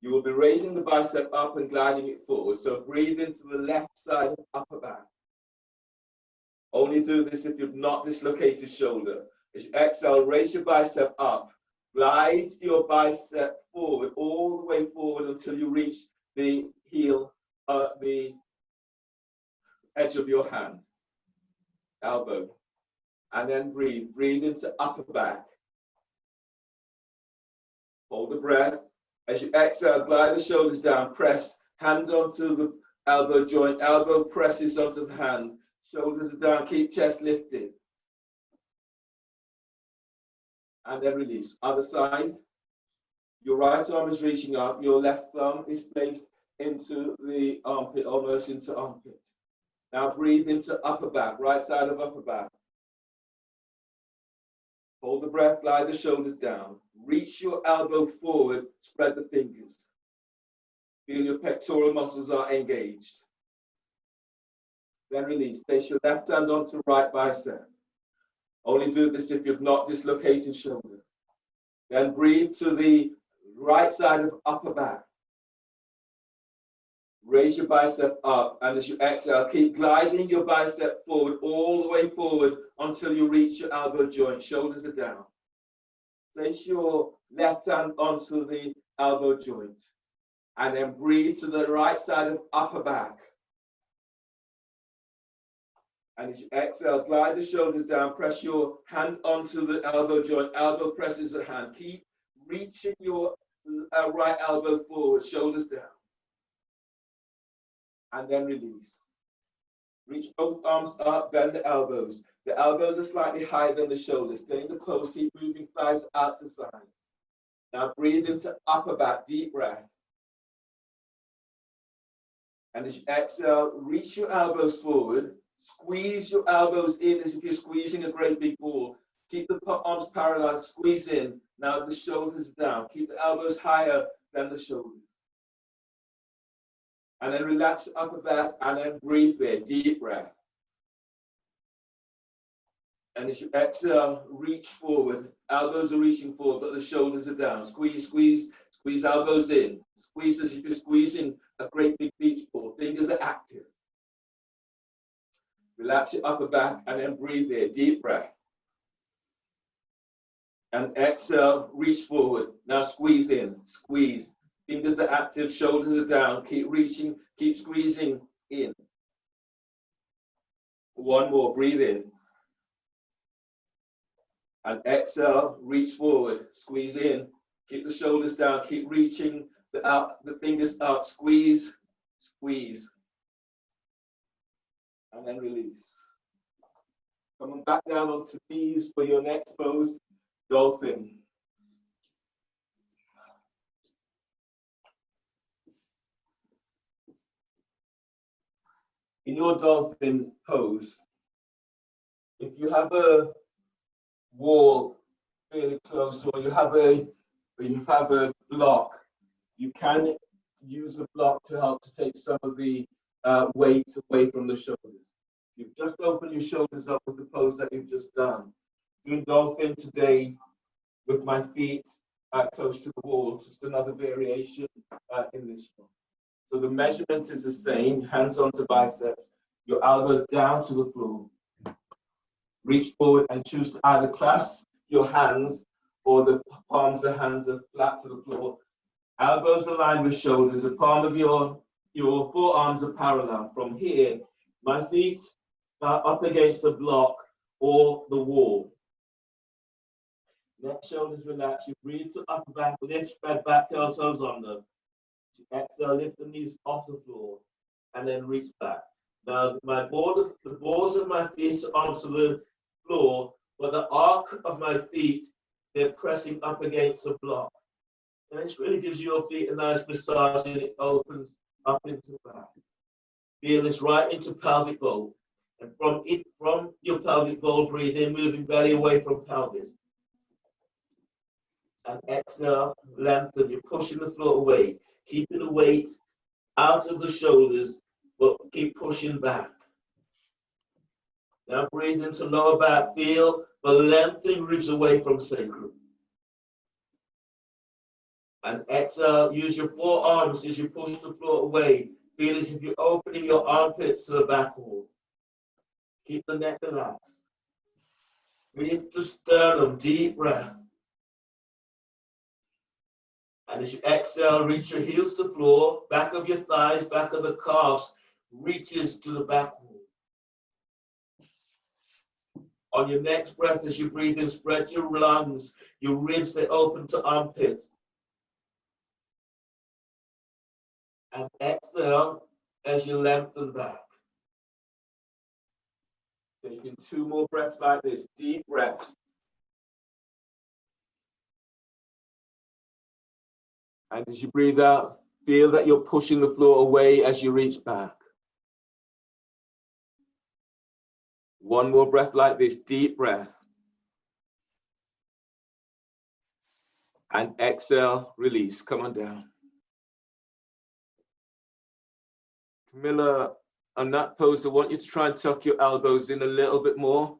You will be raising the bicep up and gliding it forward. So breathe into the left side of upper back. Only do this if you've not dislocated shoulder. As you exhale, raise your bicep up. Glide your bicep forward, all the way forward until you reach the heel, the edge of your hand, elbow. And then breathe. Breathe into upper back. Hold the breath. As you exhale, glide the shoulders down. Press hands onto the elbow joint. Elbow presses onto the hand. Shoulders are down. Keep chest lifted. And then release. Other side. Your right arm is reaching up. Your left thumb is placed into the armpit, almost into armpit. Now breathe into upper back. Right side of upper back. Hold the breath, glide the shoulders down. Reach your elbow forward, spread the fingers. Feel your pectoral muscles are engaged. Then release. Place your left hand onto right bicep. Only do this if you've not dislocated shoulder. Then breathe to the right side of upper back. Raise your bicep up, and as you exhale, keep gliding your bicep forward, all the way forward until you reach your elbow joint. Shoulders are down. Place your left hand onto the elbow joint, and then breathe to the right side of upper back. And as you exhale, glide the shoulders down, press your hand onto the elbow joint, elbow presses the hand. Keep reaching your right elbow forward, shoulders down. And then release. Reach both arms up, bend the elbows. The elbows are slightly higher than the shoulders. Stay in the pose, keep moving thighs out to side. Now breathe into upper back, deep breath. And as you exhale, reach your elbows forward. Squeeze your elbows in as if you're squeezing a great big ball. Keep the arms parallel, squeeze in. Now the shoulders down. Keep the elbows higher than the shoulders. And then relax your upper back and then breathe there, deep breath. And as you exhale, reach forward. Elbows are reaching forward, but the shoulders are down. Squeeze, squeeze, squeeze elbows in. Squeeze as if you're squeezing a great big beach ball. Fingers are active. Relax your upper back and then breathe there, deep breath. And exhale, reach forward. Now squeeze in, squeeze. Fingers are active, shoulders are down. Keep reaching, keep squeezing in. One more, breathe in. And exhale, reach forward, squeeze in. Keep the shoulders down, keep reaching the fingers up, squeeze, squeeze. And then release. Coming back down onto knees for your next pose, dolphin. In your dolphin pose, if you have a wall fairly close or you have a block, you can use a block to help to take some of the weight away from the shoulders. You've just opened your shoulders up with the pose that you've just done. Doing dolphin today with my feet close to the wall, just another variation in this one. So the measurement is the same, hands onto biceps, your elbows down to the floor. Reach forward and choose to either clasp your hands or the palms of hands are flat to the floor. Elbows aligned with shoulders, the palm of your forearms are parallel. From here, my feet are up against the block or the wall. Neck, shoulders relax. You breathe to upper back, lift, spread back, curl toes under. Exhale, lift the knees off the floor, and then reach back. Now, the balls of my feet are onto the floor, but the arc of my feet, they're pressing up against the block. And this really gives your feet a nice massage, and it opens up into the back. Feel this right into pelvic bowl. And from your pelvic bowl, breathe in, moving belly away from pelvis. And exhale, lengthen. You're pushing the floor away. Keeping the weight out of the shoulders, but keep pushing back. Now breathe into lower back. Feel the lengthening ribs away from sacrum. And exhale, use your forearms as you push the floor away. Feel as if you're opening your armpits to the back wall. Keep the neck relaxed. Lift the sternum, deep breath. And as you exhale, reach your heels to the floor, back of your thighs, back of the calves, reaches to the back wall. On your next breath, as you breathe in, spread your lungs, your ribs, they open to armpits. And exhale as you lengthen back. Taking 2 more breaths like this, deep breaths. And as you breathe out, feel that you're pushing the floor away as you reach back. 1 more breath like this, deep breath. And exhale, release, come on down. Camilla, on that pose, I want you to try and tuck your elbows in a little bit more.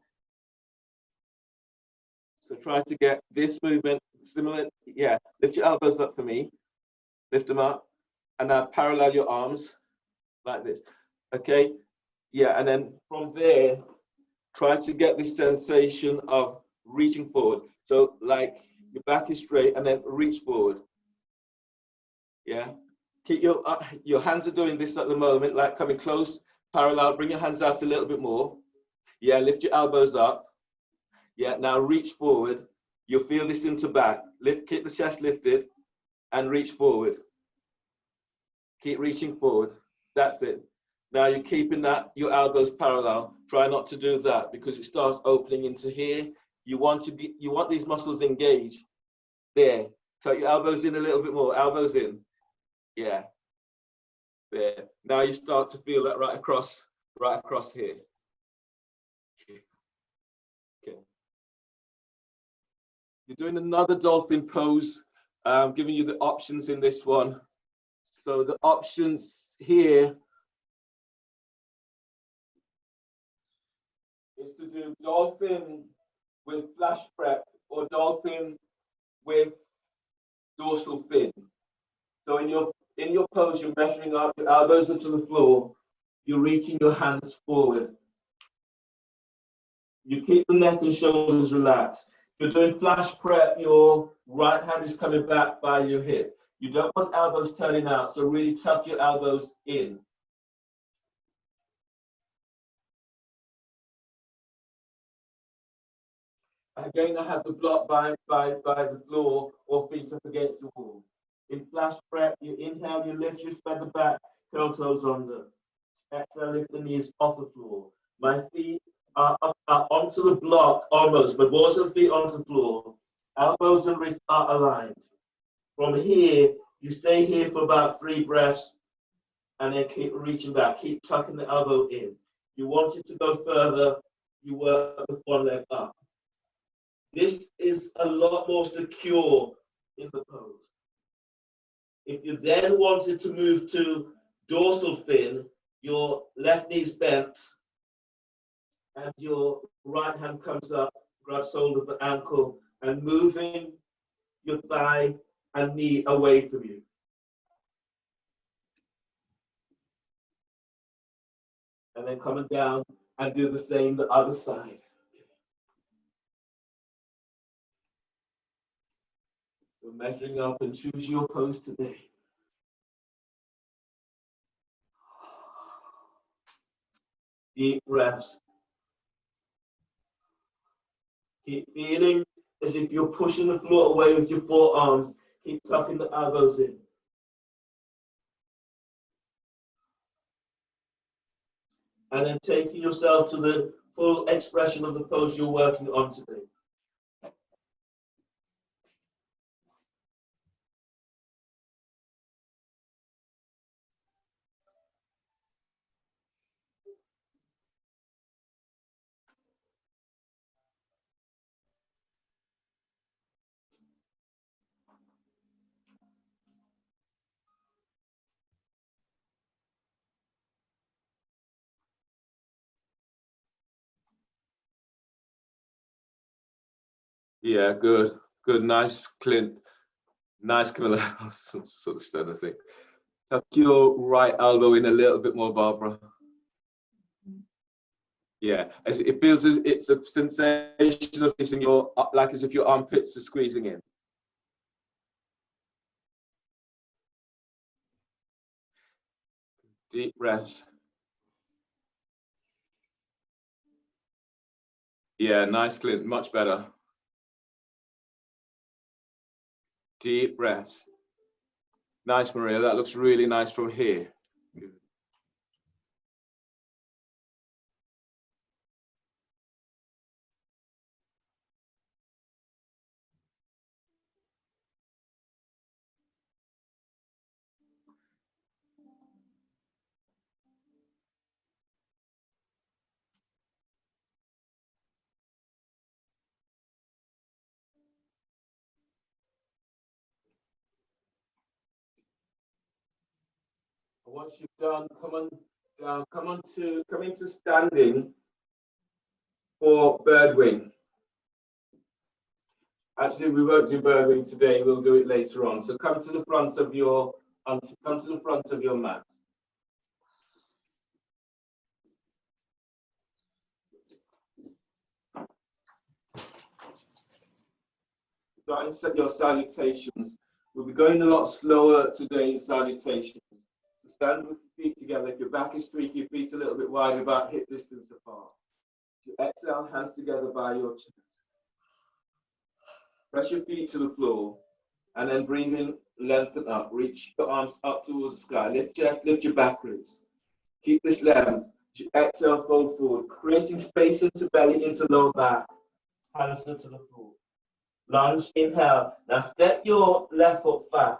So try to get this movement similar. Yeah, lift your elbows up for me. Lift them up. And now parallel your arms like this. Okay? Yeah, and then from there, try to get this sensation of reaching forward. So like your back is straight and then reach forward. Yeah? Keep your hands are doing this at the moment, like coming close, parallel. Bring your hands out a little bit more. Yeah, lift your elbows up. Yeah, now reach forward. You'll feel this into back. Keep the chest lifted and reach forward. Keep reaching forward. That's it. Now you're keeping your elbows parallel. Try not to do that because it starts opening into here. You want these muscles engaged. There. Tuck your elbows in a little bit more. Elbows in. Yeah. There. Now you start to feel that right across here. Okay. You're doing another dolphin pose. I'm giving you the options in this one. So the options here is to do dolphin with flash prep or dolphin with dorsal fin. So in your pose, you're measuring up, your elbows are to the floor, you're reaching your hands forward. You keep the neck and shoulders relaxed. If you're doing flash prep, your right hand is coming back by your hip. You don't want elbows turning out, so really tuck your elbows in. Again, I have the block by the floor or feet up against the wall. In flash prep, you inhale, you lift, you spread the back, curl toes under. Exhale, lift the knees off the floor. My feet are onto the block almost, but balls of the feet onto the floor. Elbows and wrists are aligned. From here, you stay here for about 3 breaths and then keep reaching back. Keep tucking the elbow in. You want it to go further, you work with one leg up. This is a lot more secure in the pose. If you then wanted to move to dorsal fin, your left knee is bent and your right hand comes up, grabs hold of the ankle and moving your thigh and knee away from you. And then coming down and do the same the other side. So measuring up and choose your pose today. Deep breaths. Keep feeling as if you're pushing the floor away with your forearms. Keep tucking the elbows in. And then taking yourself to the full expression of the pose you're working on today. Yeah, good. Good. Nice, Clint. Nice, Camilla. Sort of stuff, I think. Tuck your right elbow in a little bit more, Barbara. Yeah, as it feels as it's a sensation of this in your, like as if your armpits are squeezing in. Deep breaths. Yeah, nice, Clint. Much better. Deep breaths. Nice, Maria. That looks really nice from here. Good. Once you've done, come into standing for bird wing. Actually, we won't do bird wing today. We'll do it later on. So come to the front of your mat. Starting to set your salutations. We'll be going a lot slower today in salutations. So stand with your feet together. If your back is straight, your feet a little bit wide, about hip distance apart. You exhale, hands together by your chest. Press your feet to the floor, and then breathe in, lengthen up. Reach your arms up towards the sky. Lift chest, lift your back ribs. Keep this length. You exhale, fold forward, creating space into belly, into lower back. Hands to the floor. Lunge, inhale. Now step your left foot back.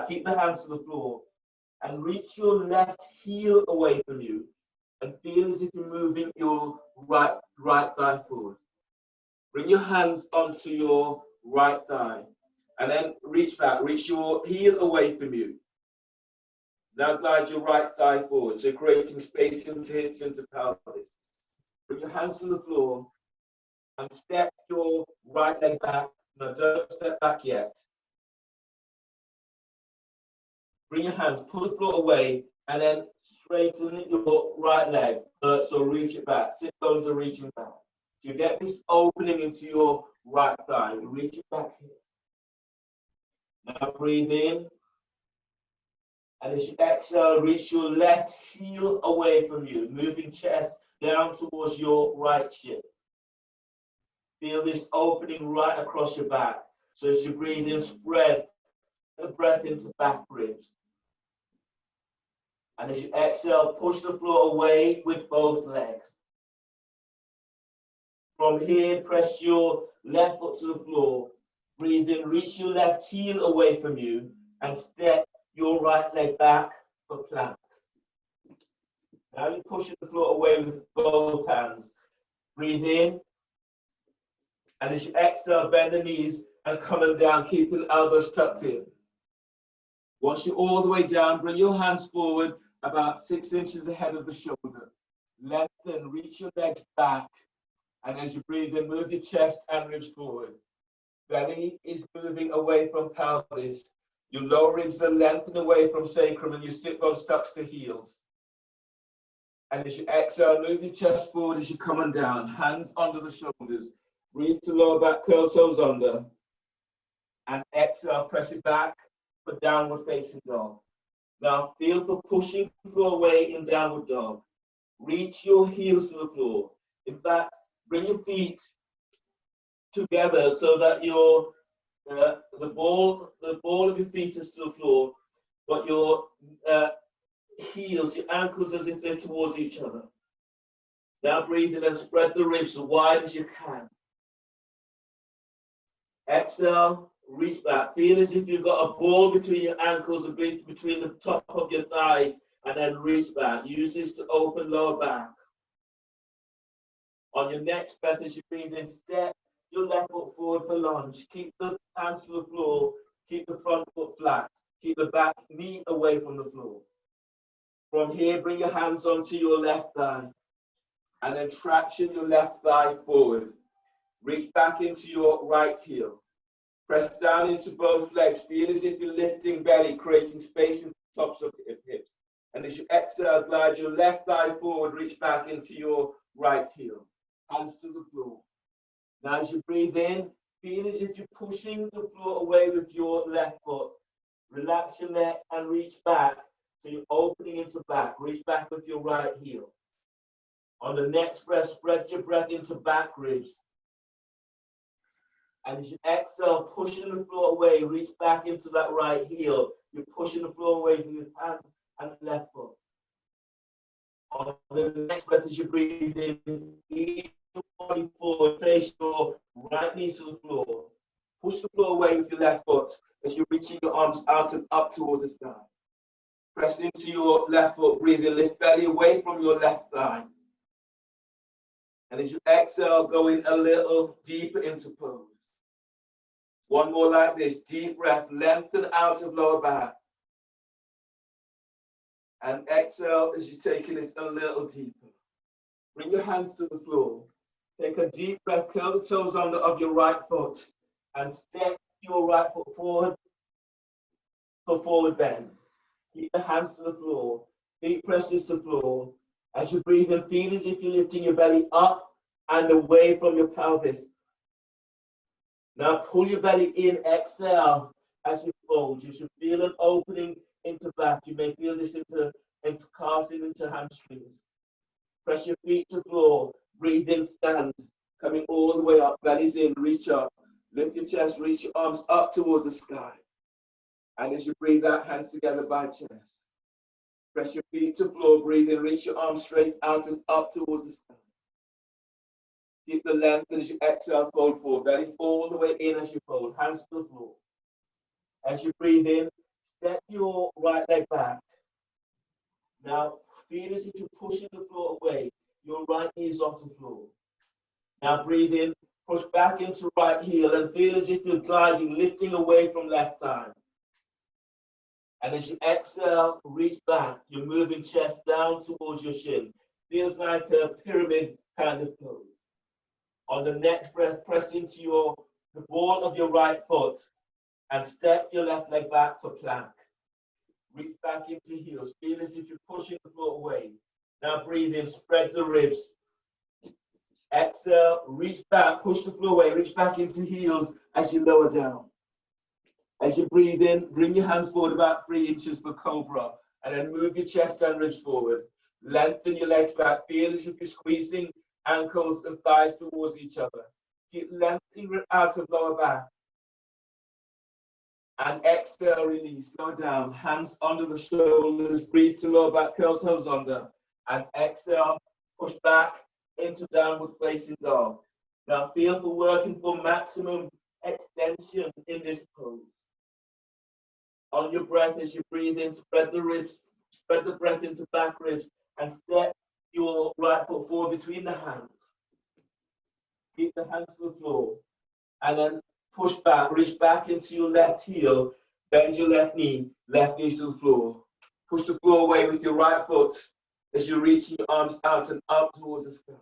Keep the hands to the floor and reach your left heel away from you and feel as if you're moving your right thigh forward. Bring your hands onto your right thigh and then reach back. Reach your heel away from you. Now glide your right thigh forward, so creating space into hips, into pelvis. Bring your hands to the floor and step your right leg back. No, don't step back yet. Bring your hands, pull the floor away, and then straighten your right leg. So reach it back. Sit bones are reaching back. You get this opening into your right thigh. Reach it back here. Now breathe in. And as you exhale, reach your left heel away from you, moving chest down towards your right shin. Feel this opening right across your back. So as you breathe in, spread the breath into back ribs. And as you exhale, push the floor away with both legs. From here, press your left foot to the floor. Breathe in, reach your left heel away from you, and step your right leg back for plank. Now you're pushing the floor away with both hands. Breathe in. And as you exhale, bend the knees and coming down, keeping the elbows tucked in. Once you're all the way down, bring your hands forward about 6 inches ahead of the shoulder. Lengthen, reach your legs back. And as you breathe in, move your chest and ribs forward. Belly is moving away from pelvis. Your lower ribs are lengthened away from sacrum and your sit bones tucks to heels. And as you exhale, move your chest forward as you're coming down. Hands under the shoulders. Breathe to lower back, curl toes under. And exhale, press it back for downward facing dog. Now feel for pushing the floor away in downward dog. Reach your heels to the floor. In fact, bring your feet together so that your the ball of your feet is to the floor, but your heels, your ankles as if they're towards each other. Now breathe in and spread the ribs as wide as you can. Exhale, reach back. Feel as if you've got a ball between your ankles and between the top of your thighs, and then reach back. Use this to open lower back. On your next breath, as you breathe in, step your left foot forward for lunge. Keep the hands to the floor. Keep the front foot flat. Keep the back knee away from the floor. From here, bring your hands onto your left thigh and then traction your left thigh forward. Reach back into your right heel. Press down into both legs. Feel as if you're lifting belly, creating space in the tops of the hips. And as you exhale, glide your left thigh forward, reach back into your right heel. Hands to the floor. Now as you breathe in, feel as if you're pushing the floor away with your left foot. Relax your neck and reach back. So you're opening into back. Reach back with your right heel. On the next breath, spread your breath into back ribs. And as you exhale, pushing the floor away, reach back into that right heel. You're pushing the floor away from your hands and left foot. On the next breath, as you breathe in, ease your body forward, place your right knee to the floor. Push the floor away with your left foot as you're reaching your arms out and up towards the sky. Press into your left foot, breathe in, lift belly away from your left thigh. And as you exhale, going a little deeper into pose. One more like this, deep breath, lengthen out of lower back. And exhale as you're taking it a little deeper. Bring your hands to the floor. Take a deep breath, curl the toes under of your right foot and step your right foot forward for forward bend. Keep the hands to the floor, feet presses to the floor. As you breathe in, feel as if you're lifting your belly up and away from your pelvis. Now pull your belly in, exhale as you fold. You should feel an opening into back. You may feel this into calves and into hamstrings. Press your feet to the floor. Breathe in, stand. Coming all the way up. Belly's in, reach up. Lift your chest, reach your arms up towards the sky. And as you breathe out, hands together by chest. Press your feet to the floor. Breathe in, reach your arms straight out and up towards the sky. Keep the length, and as you exhale, fold forward. Belly's all the way in as you fold. Hands to the floor. As you breathe in, step your right leg back. Now, feel as if you're pushing the floor away. Your right knee is off the floor. Now, breathe in, push back into right heel, and feel as if you're gliding, lifting away from left thigh. And as you exhale, reach back. You're moving chest down towards your shin. Feels like a pyramid kind of pose. On the next breath, press into the ball of your right foot and step your left leg back for plank. Reach back into heels. Feel as if you're pushing the floor away. Now breathe in, spread the ribs. Exhale, reach back, push the floor away, reach back into heels as you lower down. As you breathe in, bring your hands forward about 3 inches for cobra, and then move your chest and ribs forward. Lengthen your legs back. Feel as if you're squeezing ankles and thighs towards each other. Keep lengthening out of lower back. And exhale, release, go down. Hands under the shoulders, breathe to lower back, curl toes under. And exhale, push back into downward facing dog. Now feel for working for maximum extension in this pose. On your breath, as you breathe in, spread the ribs, spread the breath into back ribs, and step your right foot forward between the hands. Keep the hands to the floor. And then push back, reach back into your left heel, bend your left knee to the floor. Push the floor away with your right foot as you're reaching your arms out and up towards the sky.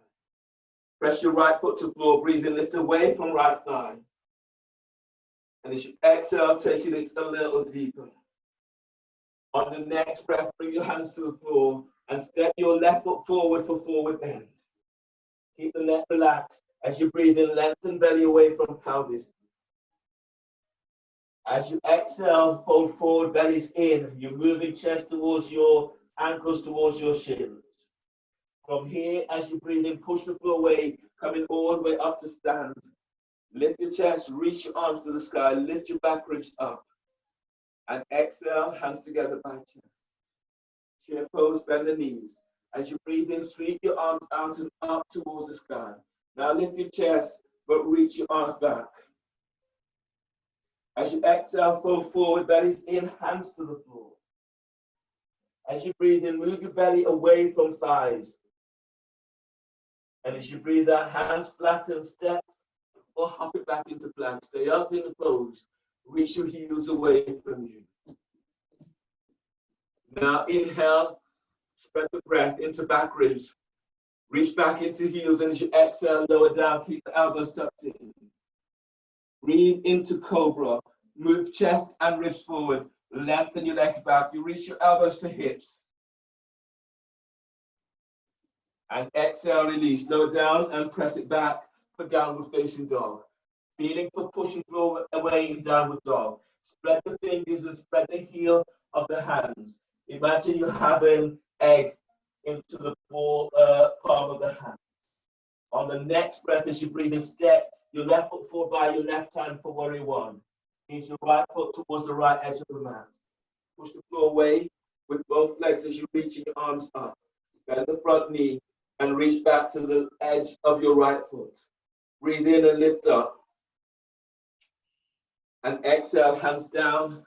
Press your right foot to the floor, breathe in, lift away from right thigh. And as you exhale, taking it a little deeper. On the next breath, bring your hands to the floor and step your left foot forward for forward bend. Keep the neck relaxed. As you breathe in, lengthen belly away from pelvis. As you exhale, fold forward, belly's in. You're moving chest towards your ankles, towards your shins. From here, as you breathe in, push the floor away, coming all the way up to stand. Lift your chest, reach your arms to the sky, lift your back ribs up. And exhale, hands together by chest. Chair pose, bend the knees. As you breathe in, sweep your arms out and up towards the sky. Now lift your chest, but reach your arms back. As you exhale, fold forward, belly's in, hands to the floor. As you breathe in, move your belly away from thighs. And as you breathe out, hands flatten, step or hop it back into plank. Stay up in the pose. Reach your heels away from you. Now inhale, spread the breath into back ribs. Reach back into heels, and as you exhale, lower down, keep the elbows tucked in. Breathe into cobra. Move chest and ribs forward. Lengthen your legs back. You reach your elbows to hips. And exhale, release. Lower down and press it back for downward facing dog. Feeling for pushing floor away in downward dog. Spread the fingers and spread the heel of the hands. Imagine you have an egg into the palm of the hand. On the next breath, as you breathe in, step your left foot forward by your left hand for warrior one. Means your right foot towards the right edge of the mat. Push the floor away with both legs as you reach your arms up. Bend the front knee and reach back to the edge of your right foot. Breathe in and lift up. And exhale, hands down.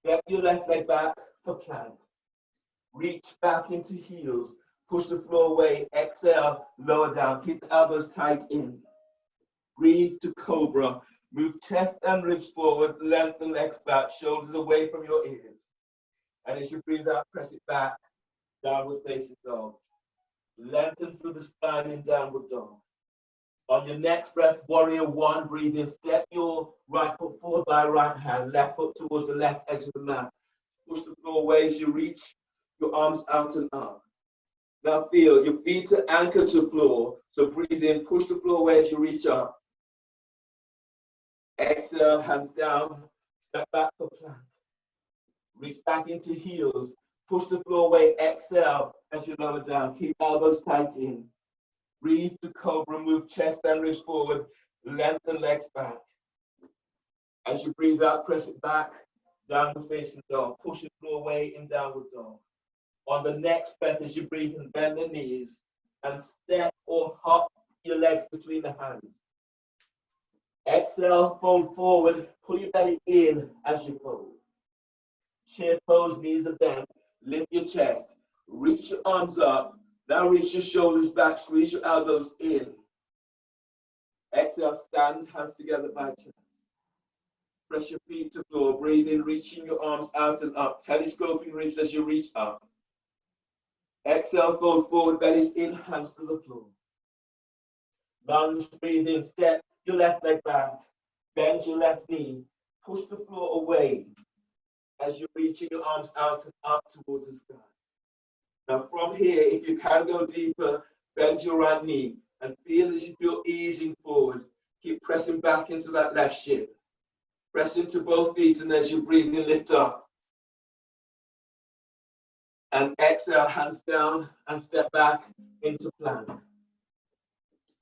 Step your left leg back for plank. Reach back into heels. Push the floor away. Exhale, lower down. Keep the elbows tight in. Breathe to cobra. Move chest and ribs forward. Lengthen legs back. Shoulders away from your ears. And as you breathe out, press it back. Downward facing dog. Lengthen through the spine in downward dog. On your next breath, warrior one, breathe in. Step your right foot forward by right hand. Left foot towards the left edge of the mat. Push the floor away as you reach your arms out and up. Now feel your feet are anchored to the floor. So breathe in, push the floor away as you reach up. Exhale, hands down. Step back for plank. Reach back into heels. Push the floor away. Exhale as you lower down. Keep elbows tight in. Breathe to cobra. Move chest and ribs forward. Lengthen legs back. As you breathe out, press it back. Downward facing dog. Push the floor away in downward dog. On the next breath, as you breathe in, bend the knees and step or hop your legs between the hands. Exhale, fold forward. Pull your belly in as you fold. Chair pose, knees are bent. Lift your chest. Reach your arms up. Now reach your shoulders back. Squeeze your elbows in. Exhale, stand, hands together by chest. Press your feet to the floor. Breathe in, reaching your arms out and up. Telescoping ribs as you reach up. Exhale, fold forward, bellies in, hands to the floor. Lunge, breathe in, step your left leg back. Bend your left knee. Push the floor away as you're reaching your arms out and up towards the sky. Now from here, if you can go deeper, bend your right knee and feel as you feel easing forward. Keep pressing back into that left shin. Press into both feet, and as you breathe in, lift up. And exhale, hands down and step back into plank.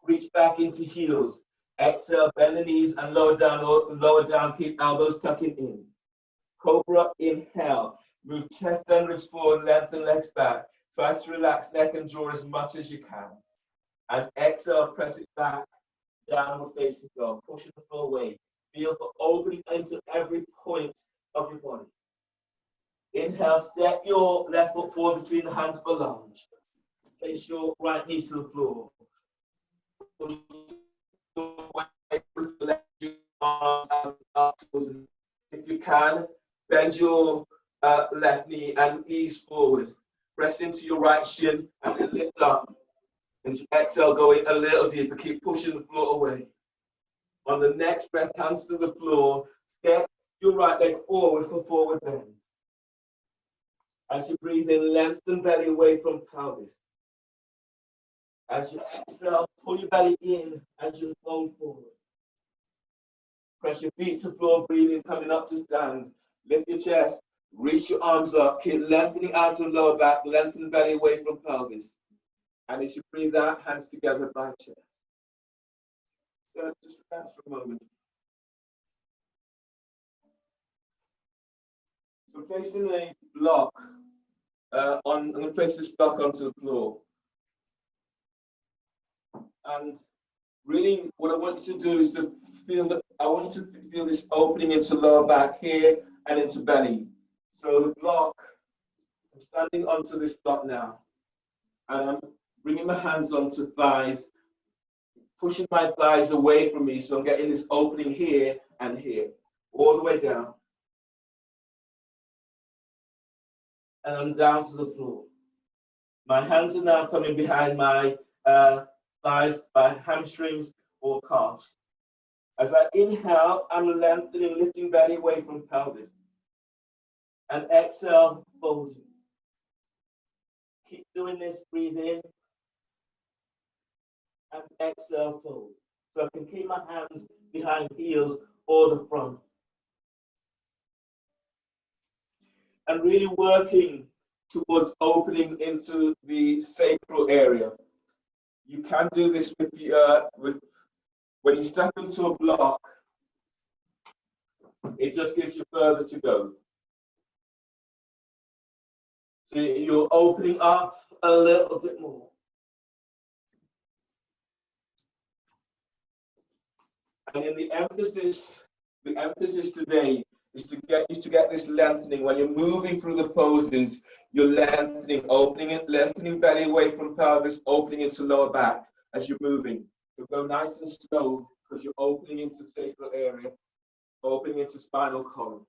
Reach back into heels. Exhale, bend the knees and lower down, keep elbows tucking in. Cobra, inhale. Move chest and ribs forward, lengthen legs back. Try to relax neck and jaw as much as you can. And exhale, press it back, downward facing dog. Pushing the floor away. Feel for opening into every point of your body. Inhale, step your left foot forward between the hands for lunge. Place your right knee to the floor. Push away with the left arms up towards the, if you can, bend your left knee and ease forward. Press into your right shin and then lift up. And exhale, going a little deeper. Keep pushing the floor away. On the next breath, hands to the floor. Step your right leg forward for forward bend. As you breathe in, lengthen belly away from pelvis. As you exhale, pull your belly in as you fold forward. Press your feet to floor, breathing, coming up to stand. Lift your chest, reach your arms up, keep lengthening out and lower back, lengthen belly away from pelvis. And as you breathe out, hands together by chest. So just relax for a moment. So placing a block I'm going to place this block onto the floor. And really what I want you to do is to feel that, I want you to feel this opening into lower back here and into belly. So the block, I'm standing onto this block now. And I'm bringing my hands onto thighs, pushing my thighs away from me. So I'm getting this opening here and here, all the way down. And I'm down to the floor. My hands are now coming behind my thighs, by hamstrings or calves. As I inhale, I'm lengthening, lifting belly away from pelvis. And exhale, folding. Keep doing this, breathe in. And exhale, fold. So I can keep my hands behind heels or the front. And really working towards opening into the sacral area. You can do this with when you step into a block, it just gives you further to go. So you're opening up a little bit more. And in the emphasis today is to get you to get this lengthening. When you're moving through the poses, you're lengthening, opening it, lengthening belly away from pelvis, opening into lower back as you're moving. So go nice and slow because you're opening into sacral area, opening into spinal column.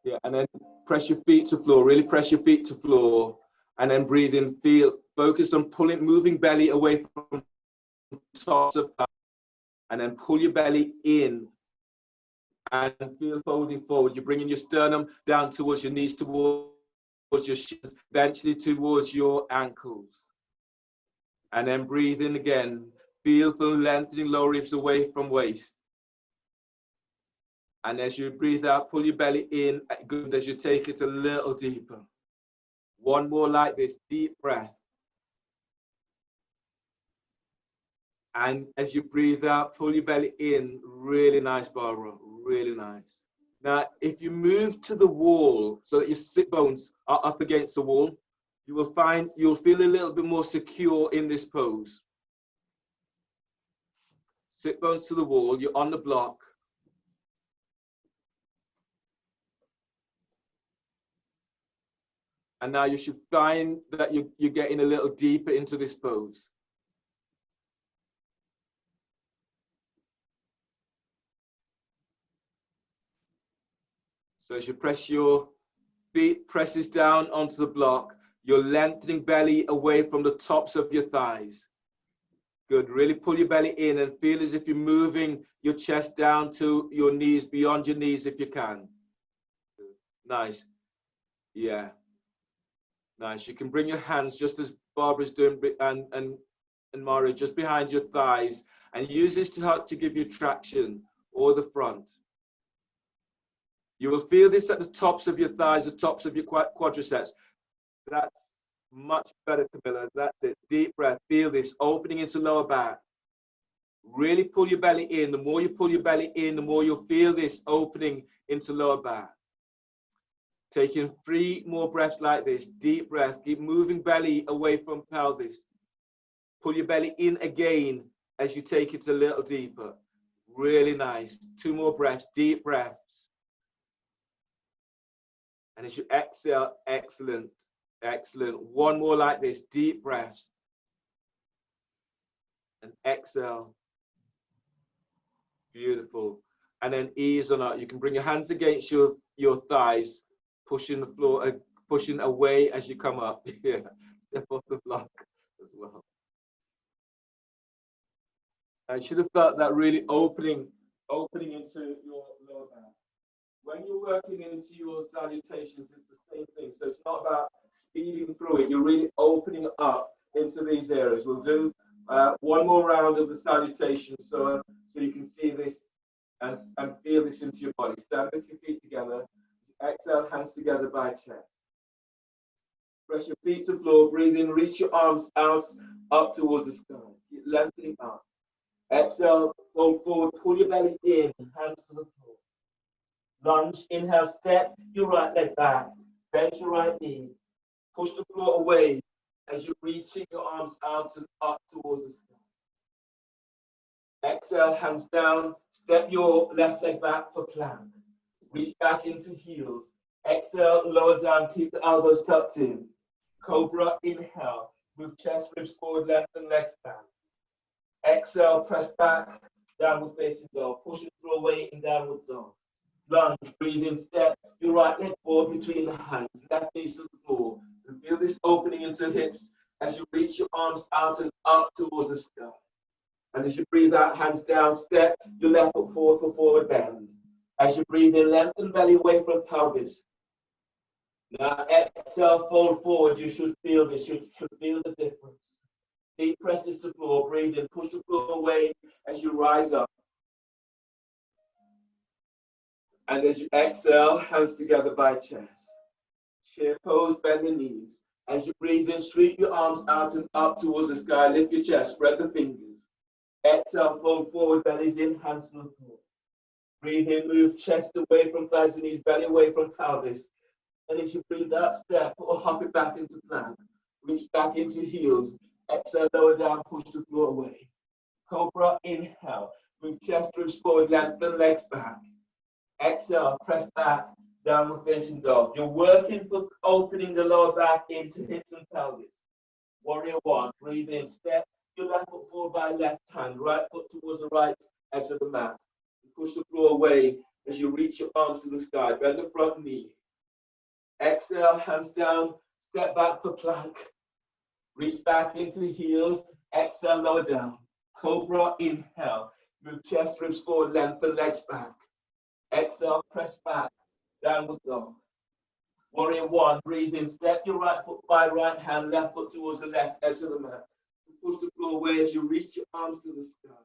Yeah, and then press your feet to floor, really press your feet to floor, and then breathe in, focus on moving belly away from tops of thigh, and then pull your belly in and feel folding forward. You're bringing your sternum down towards your knees, towards your shins, eventually towards your ankles. And then breathe in again, feel the lengthening lower ribs away from waist. And as you breathe out, pull your belly in, good as you take it a little deeper. One more like this, deep breath. And as you breathe out, pull your belly in, really nice, Barbara, really nice. Now, if you move to the wall so that your sit bones are up against the wall, you'll feel a little bit more secure in this pose. Sit bones to the wall, you're on the block. And now you should find that you're getting a little deeper into this pose. So as you press your feet presses down onto the block, you're lengthening belly away from the tops of your thighs. Good, really pull your belly in and feel as if you're moving your chest down to your knees, beyond your knees if you can. Nice, yeah. Nice. You can bring your hands just as Barbara's doing and Mario just behind your thighs and use this to help to give you traction or the front. You will feel this at the tops of your thighs, the tops of your quadriceps. That's much better, Camilla. That's it. Deep breath. Feel this opening into lower back. Really pull your belly in. The more you pull your belly in, the more you'll feel this opening into lower back. Taking 3 more breaths like this. Deep breath. Keep moving belly away from pelvis. Pull your belly in again as you take it a little deeper. Really nice. 2 more breaths. Deep breaths. And as you exhale, excellent. Excellent. 1 more like this. Deep breaths. And exhale. Beautiful. And then ease on out. You can bring your hands against your thighs. Pushing the floor, pushing away as you come up. Yeah, step off the block as well. I should have felt that really opening into your lower back. When you're working into your salutations, it's the same thing. So it's not about speeding through it. You're really opening up into these areas. We'll do 1 more round of the salutation so you can see this and feel this into your body. Stand with your feet together. Exhale, hands together by chest. Press your feet to floor, breathe in, reach your arms out, up towards the sky. Keep lengthening up. Exhale, fold forward, pull your belly in, hands to the floor. Lunge, inhale, step your right leg back, bend your right knee, push the floor away as you're reaching your arms out and up towards the sky. Exhale, hands down, step your left leg back for plank. Reach back into heels. Exhale, lower down, keep the elbows tucked in. Cobra, inhale. Move chest, ribs forward, lengthen legs back. exhale, press back, downward facing dog. Push it through away in downward dog. Lunge, breathe in, step your right leg forward between the hands, left knees to the floor. And feel this opening into hips as you reach your arms out and up towards the sky. And as you breathe out, hands down, step your left foot forward for forward bend. As you breathe in, lengthen belly away from pelvis. Now exhale, fold forward. You should feel this, you should feel the difference. Deep presses to floor, breathe in, push the floor away as you rise up. And as you exhale, hands together by chest. Chair pose, bend the knees. As you breathe in, sweep your arms out and up towards the sky. Lift your chest, spread the fingers. Exhale, fold forward, bellies in, hands to the floor. Breathe in, move chest away from thighs and knees, belly away from pelvis. And as you breathe out, step or hop it back into plank. Reach back into heels. Exhale, lower down, push the floor away. Cobra, inhale. Move chest, ribs forward, lengthen legs back. Exhale, press back, downward facing dog. You're working for opening the lower back into hips and pelvis. Warrior one, breathe in, step your left foot forward by left hand, right foot towards the right edge of the mat. Push the floor away as you reach your arms to the sky. Bend the front knee. Exhale, hands down, step back for plank. Reach back into heels. Exhale, lower down. Cobra, inhale. Move chest, ribs forward, lengthen legs back. Exhale, press back, downward dog. Warrior one, breathe in, step your right foot by right hand, left foot towards the left edge of the mat. Push the floor away as you reach your arms to the sky.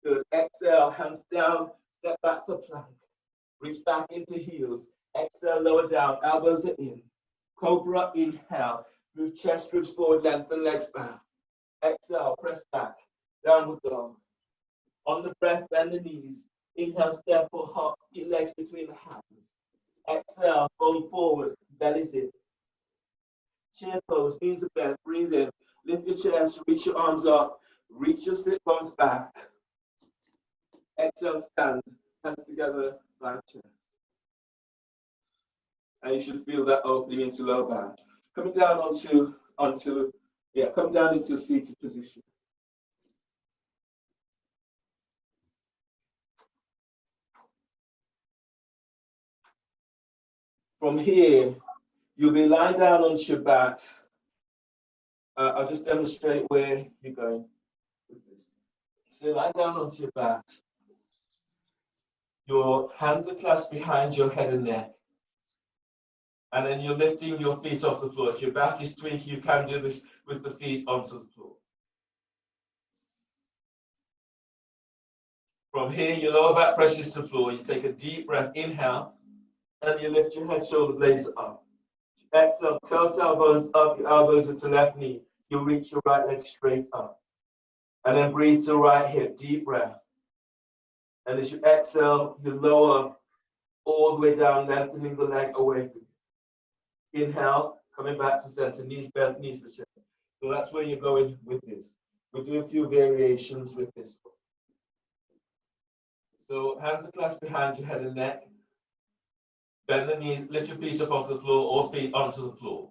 Good. Exhale, hands down, step back for plank. Reach back into heels. Exhale, lower down, elbows are in. Cobra, inhale. Move chest, ribs forward, lengthen legs back. Exhale, press back, downward dog. On the breath, bend the knees. Inhale, step or hop your legs between the hands. Exhale, fold forward, bellies in. Chair pose, knees are bent, breathe in. Lift your chest, reach your arms up. Reach your sit bones back. Exhale, stand, hands together, by chest. And you should feel that opening into lower back. Coming down come down into a seated position. From here, you'll be lying down onto your back. I'll just demonstrate where you're going with this. So lie down onto your back. Your hands are clasped behind your head and neck. And then you're lifting your feet off the floor. If your back is tweaky, you can do this with the feet onto the floor. From here, your lower back presses to the floor. You take a deep breath, inhale, and you lift your head, shoulder blades up. Exhale, curl tailbones up, your elbows are to left knee. You'll reach your right leg straight up. And then breathe to right hip, deep breath. And as you exhale, you lower all the way down, lengthening the leg away from you. Inhale, coming back to center, knees bent, knees to chest. So that's where you're going with this. We'll do a few variations with this. So hands are clasped behind your head and neck. Bend the knees, lift your feet up off the floor or feet onto the floor.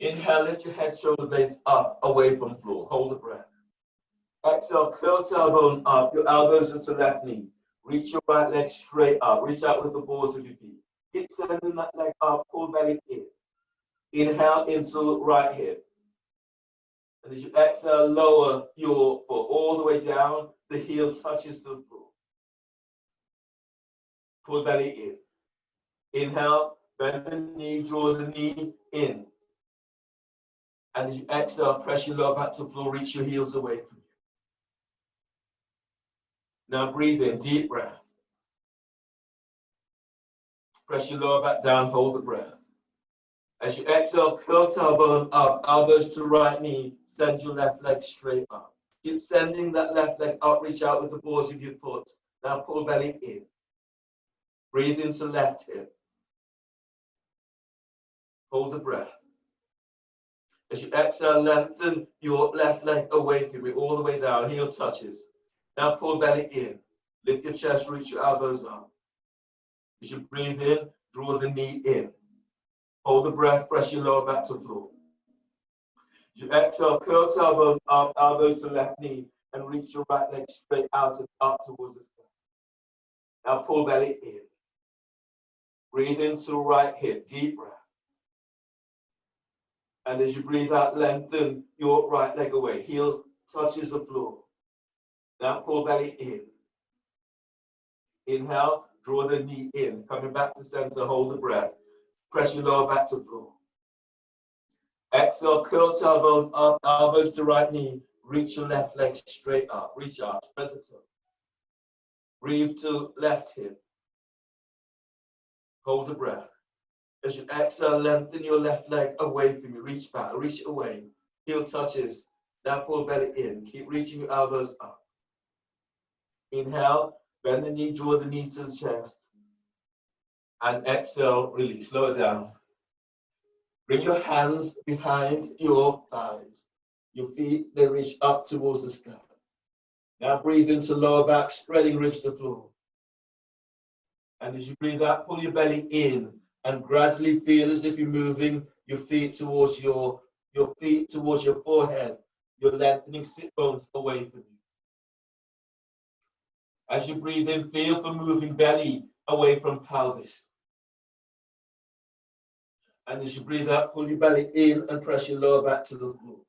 Inhale, lift your head, shoulder blades up, away from the floor. Hold the breath. Exhale, curl tailbone up, your elbows into left knee. Reach your right leg straight up. Reach out with the balls of your feet. Keep sending that leg up, pull belly in. Inhale into right hip. And as you exhale, lower your foot all the way down. The heel touches to the floor. Pull belly in. Inhale, bend the knee, draw the knee in. And as you exhale, press your lower back to the floor, reach your heels away from you. Now breathe in, deep breath. Press your lower back down, hold the breath. As you exhale, curl tailbone up, elbows to right knee, send your left leg straight up. Keep sending that left leg up, reach out with the balls of your foot. Now pull belly in. Breathe into left hip. Hold the breath. As you exhale, lengthen your left leg away from you, all the way down, heel touches. Now pull belly in. Lift your chest, reach your elbows up. As you breathe in, draw the knee in. Hold the breath, press your lower back to the floor. You exhale, curl tailbone up, elbows to left knee, and reach your right leg straight out and up towards the sky. Now pull belly in. Breathe into right hip, deep breath. And as you breathe out, lengthen your right leg away. Heel touches the floor. Now pull belly in. Inhale, draw the knee in. Coming back to center, hold the breath. Press your lower back to floor. Exhale, curl tailbone up, elbows to right knee. Reach your left leg straight up. Reach out, spread the toes. Breathe to left hip. Hold the breath. As you exhale, lengthen your left leg away from you. Reach back, reach it away. Heel touches. Now pull belly in. Keep reaching your elbows up. Inhale, bend the knee, draw the knee to the chest. And exhale, release. Lower down. Bring your hands behind your thighs. Your feet, they reach up towards the sky. Now breathe into lower back, spreading ribs to floor. And as you breathe out, pull your belly in and gradually feel as if you're moving your feet towards your forehead. You're lengthening sit bones away from you. As you breathe in, feel for moving belly away from pelvis. And as you breathe out, pull your belly in and press your lower back to the floor.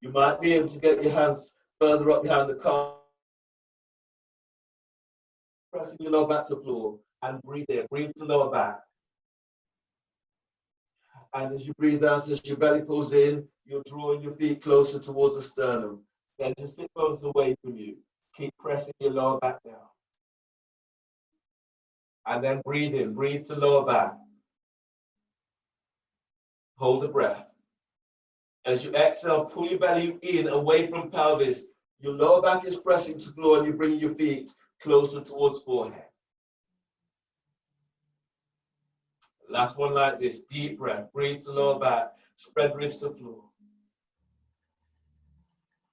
You might be able to get your hands further up behind the calf. Pressing your lower back to the floor and breathe in. Breathe to lower back. And as you breathe out, as your belly pulls in, you're drawing your feet closer towards the sternum. Then just sit bones away from you. Keep pressing your lower back down. And then breathe in. Breathe to lower back. Hold the breath. As you exhale, pull your belly in away from pelvis. Your lower back is pressing to the floor and you're bringing your feet closer towards forehead. Last one like this. Deep breath. Breathe to lower back. Spread ribs to floor.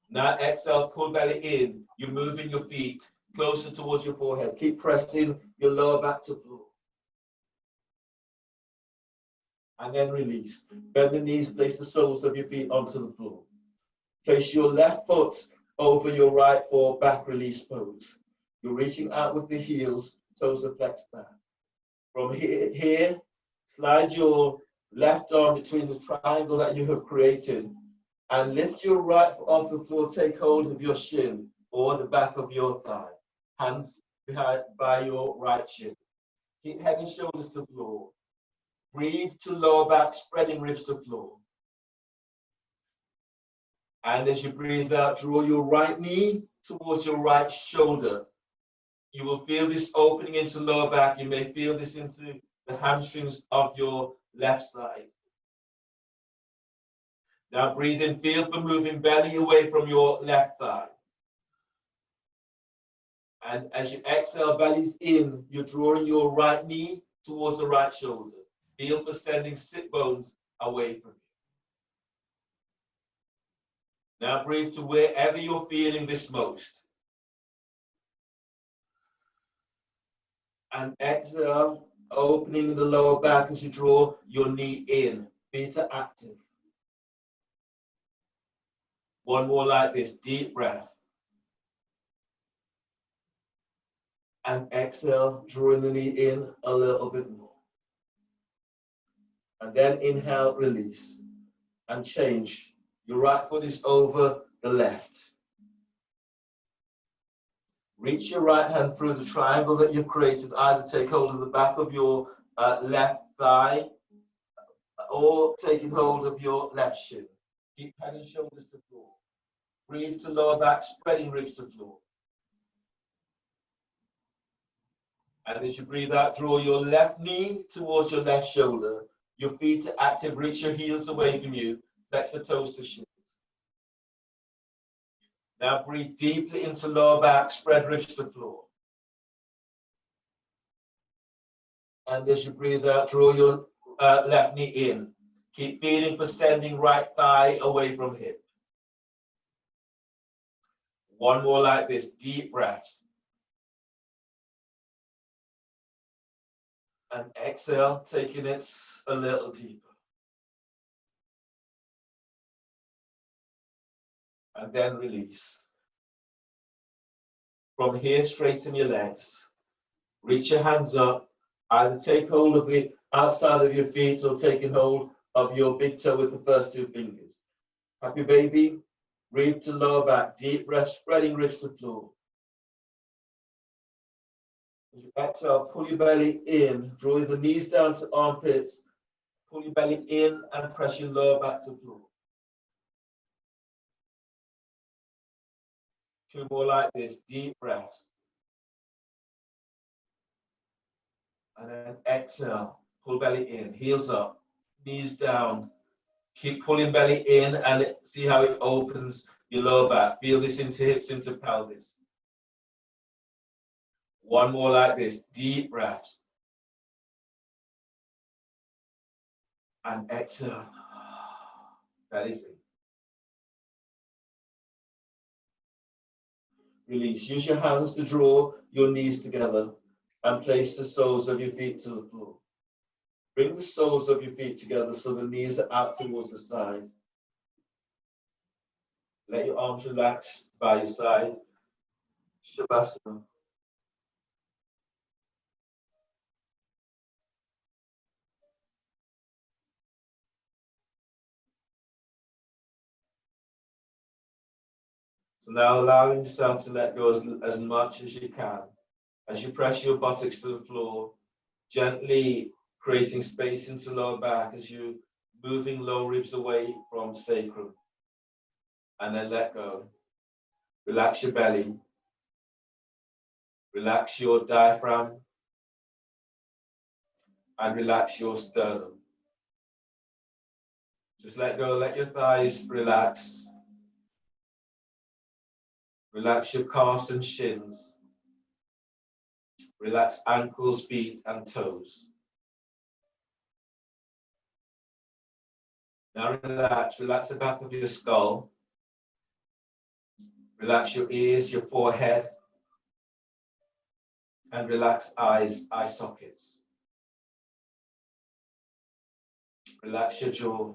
Now exhale, pull belly in. You're moving your feet closer towards your forehead. Keep pressing your lower back to floor. And then release. Bend the knees, place the soles of your feet onto the floor. Place your left foot over your right for back release pose. You're reaching out with the heels, toes are flexed back. From here, slide your left arm between the triangle that you have created and lift your right foot off the floor. Take hold of your shin or the back of your thigh. Hands behind by your right shin. Keep head and shoulders to floor. Breathe to lower back, spreading ribs to floor. And as you breathe out, draw your right knee towards your right shoulder. You will feel this opening into lower back. You may feel this into the hamstrings of your left side. Now breathe in, feel for moving belly away from your left thigh. And as you exhale, belly's in, you're drawing your right knee towards the right shoulder. Feel for sending sit bones away from you. Now breathe to wherever you're feeling this most. And exhale, opening the lower back as you draw your knee in. Beta active. One more like this, deep breath. And exhale, drawing the knee in a little bit more. And then inhale, release. And change. Your right foot is over the left. Reach your right hand through the triangle that you've created. Either take hold of the back of your left thigh or taking hold of your left shin. Keep head and shoulders to floor. Breathe to lower back, spreading ribs to floor. And as you breathe out, draw your left knee towards your left shoulder. Your feet are active, reach your heels away from you. Flex the toes to shins. Now breathe deeply into lower back, spread ribs to floor. And as you breathe out, draw your left knee in. Keep feeling for sending right thigh away from hip. One more like this, deep breaths. And exhale, taking it a little deeper. and then release. From here, straighten your legs. Reach your hands up. Either take hold of the outside of your feet or taking hold of your big toe with the first two fingers. Happy baby. Breathe to lower back. Deep breath, spreading ribs to floor. As you exhale, pull your belly in. Draw the knees down to armpits. Pull your belly in and press your lower back to floor. Two more like this. Deep breaths. And then exhale. Pull belly in. Heels up. Knees down. Keep pulling belly in and see how it opens your lower back. Feel this into hips, into pelvis. One more like this. Deep breaths. And exhale. Belly's in. Release. Use your hands to draw your knees together and place the soles of your feet to the floor. Bring the soles of your feet together so the knees are out towards the side. Let your arms relax by your side. Shavasana. So now allowing yourself to let go as much as you can. As you press your buttocks to the floor, gently creating space into lower back as you moving low ribs away from sacrum. And then let go. Relax your belly. Relax your diaphragm. And relax your sternum. Just let go, let your thighs relax. Relax your calves and shins. Relax ankles, feet, and toes. Now relax the back of your skull. Relax your ears, your forehead. And relax eyes, eye sockets. Relax your jaw.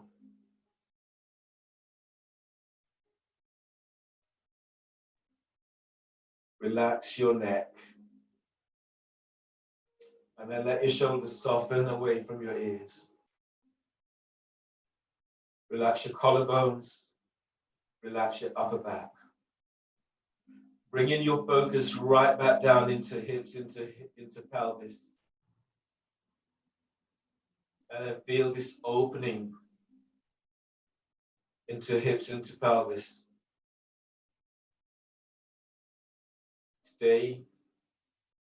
Relax your neck. And then let your shoulders soften away from your ears. Relax your collarbones. Relax your upper back. Bringing your focus right back down into hips, into pelvis. And then feel this opening into hips, into pelvis. Stay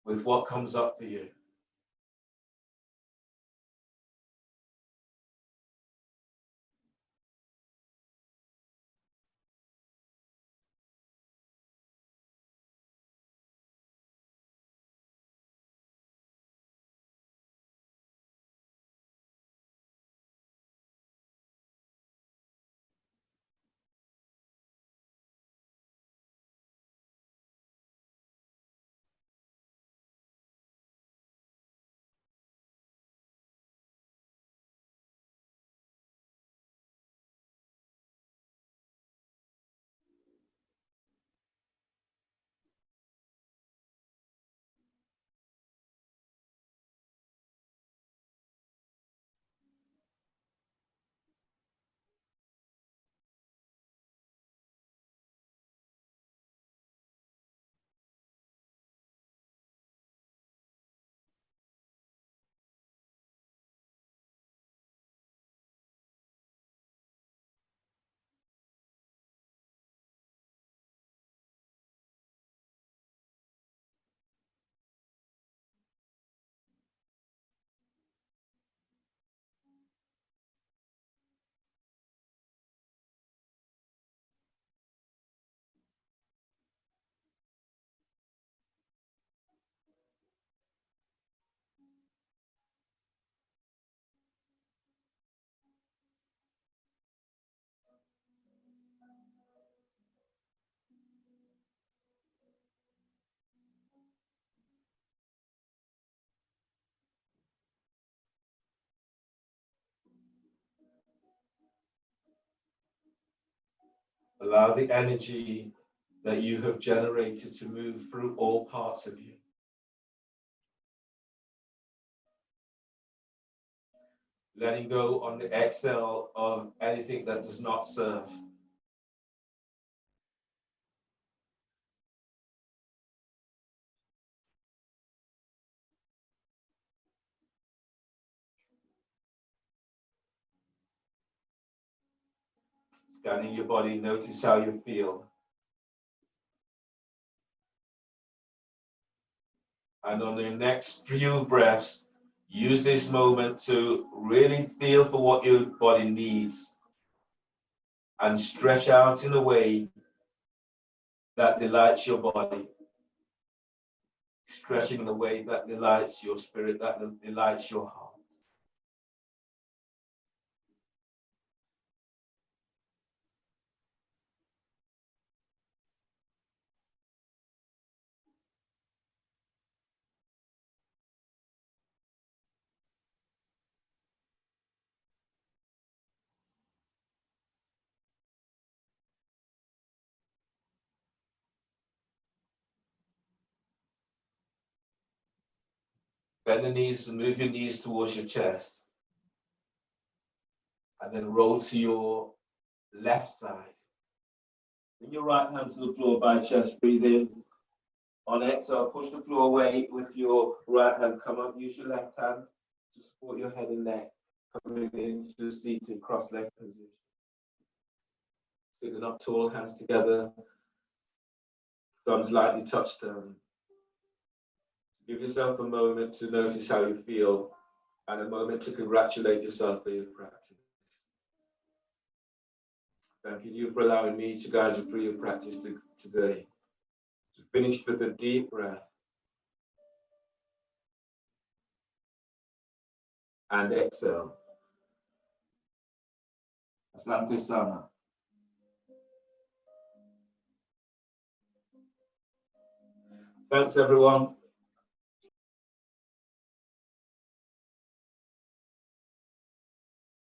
with what comes up for you. Allow the energy that you have generated to move through all parts of you. Letting go on the exhale of anything that does not serve. Scanning your body, notice how you feel. And on the next few breaths, use this moment to really feel for what your body needs and stretch out in a way that delights your body. Stretching in a way that delights your spirit, that delights your heart. Bend the knees and move your knees towards your chest. And then roll to your left side. Bring your right hand to the floor by chest. Breathe in. On exhale, push the floor away with your right hand. Come up, use your left hand to support your head and neck. Coming into seated cross-legged position. Sitting up tall, hands together. Thumbs lightly touch down. Give yourself a moment to notice how you feel and a moment to congratulate yourself for your practice. Thanking you for allowing me to guide you through your practice today. So finish with a deep breath. And exhale. Asante Sana. Thanks, everyone.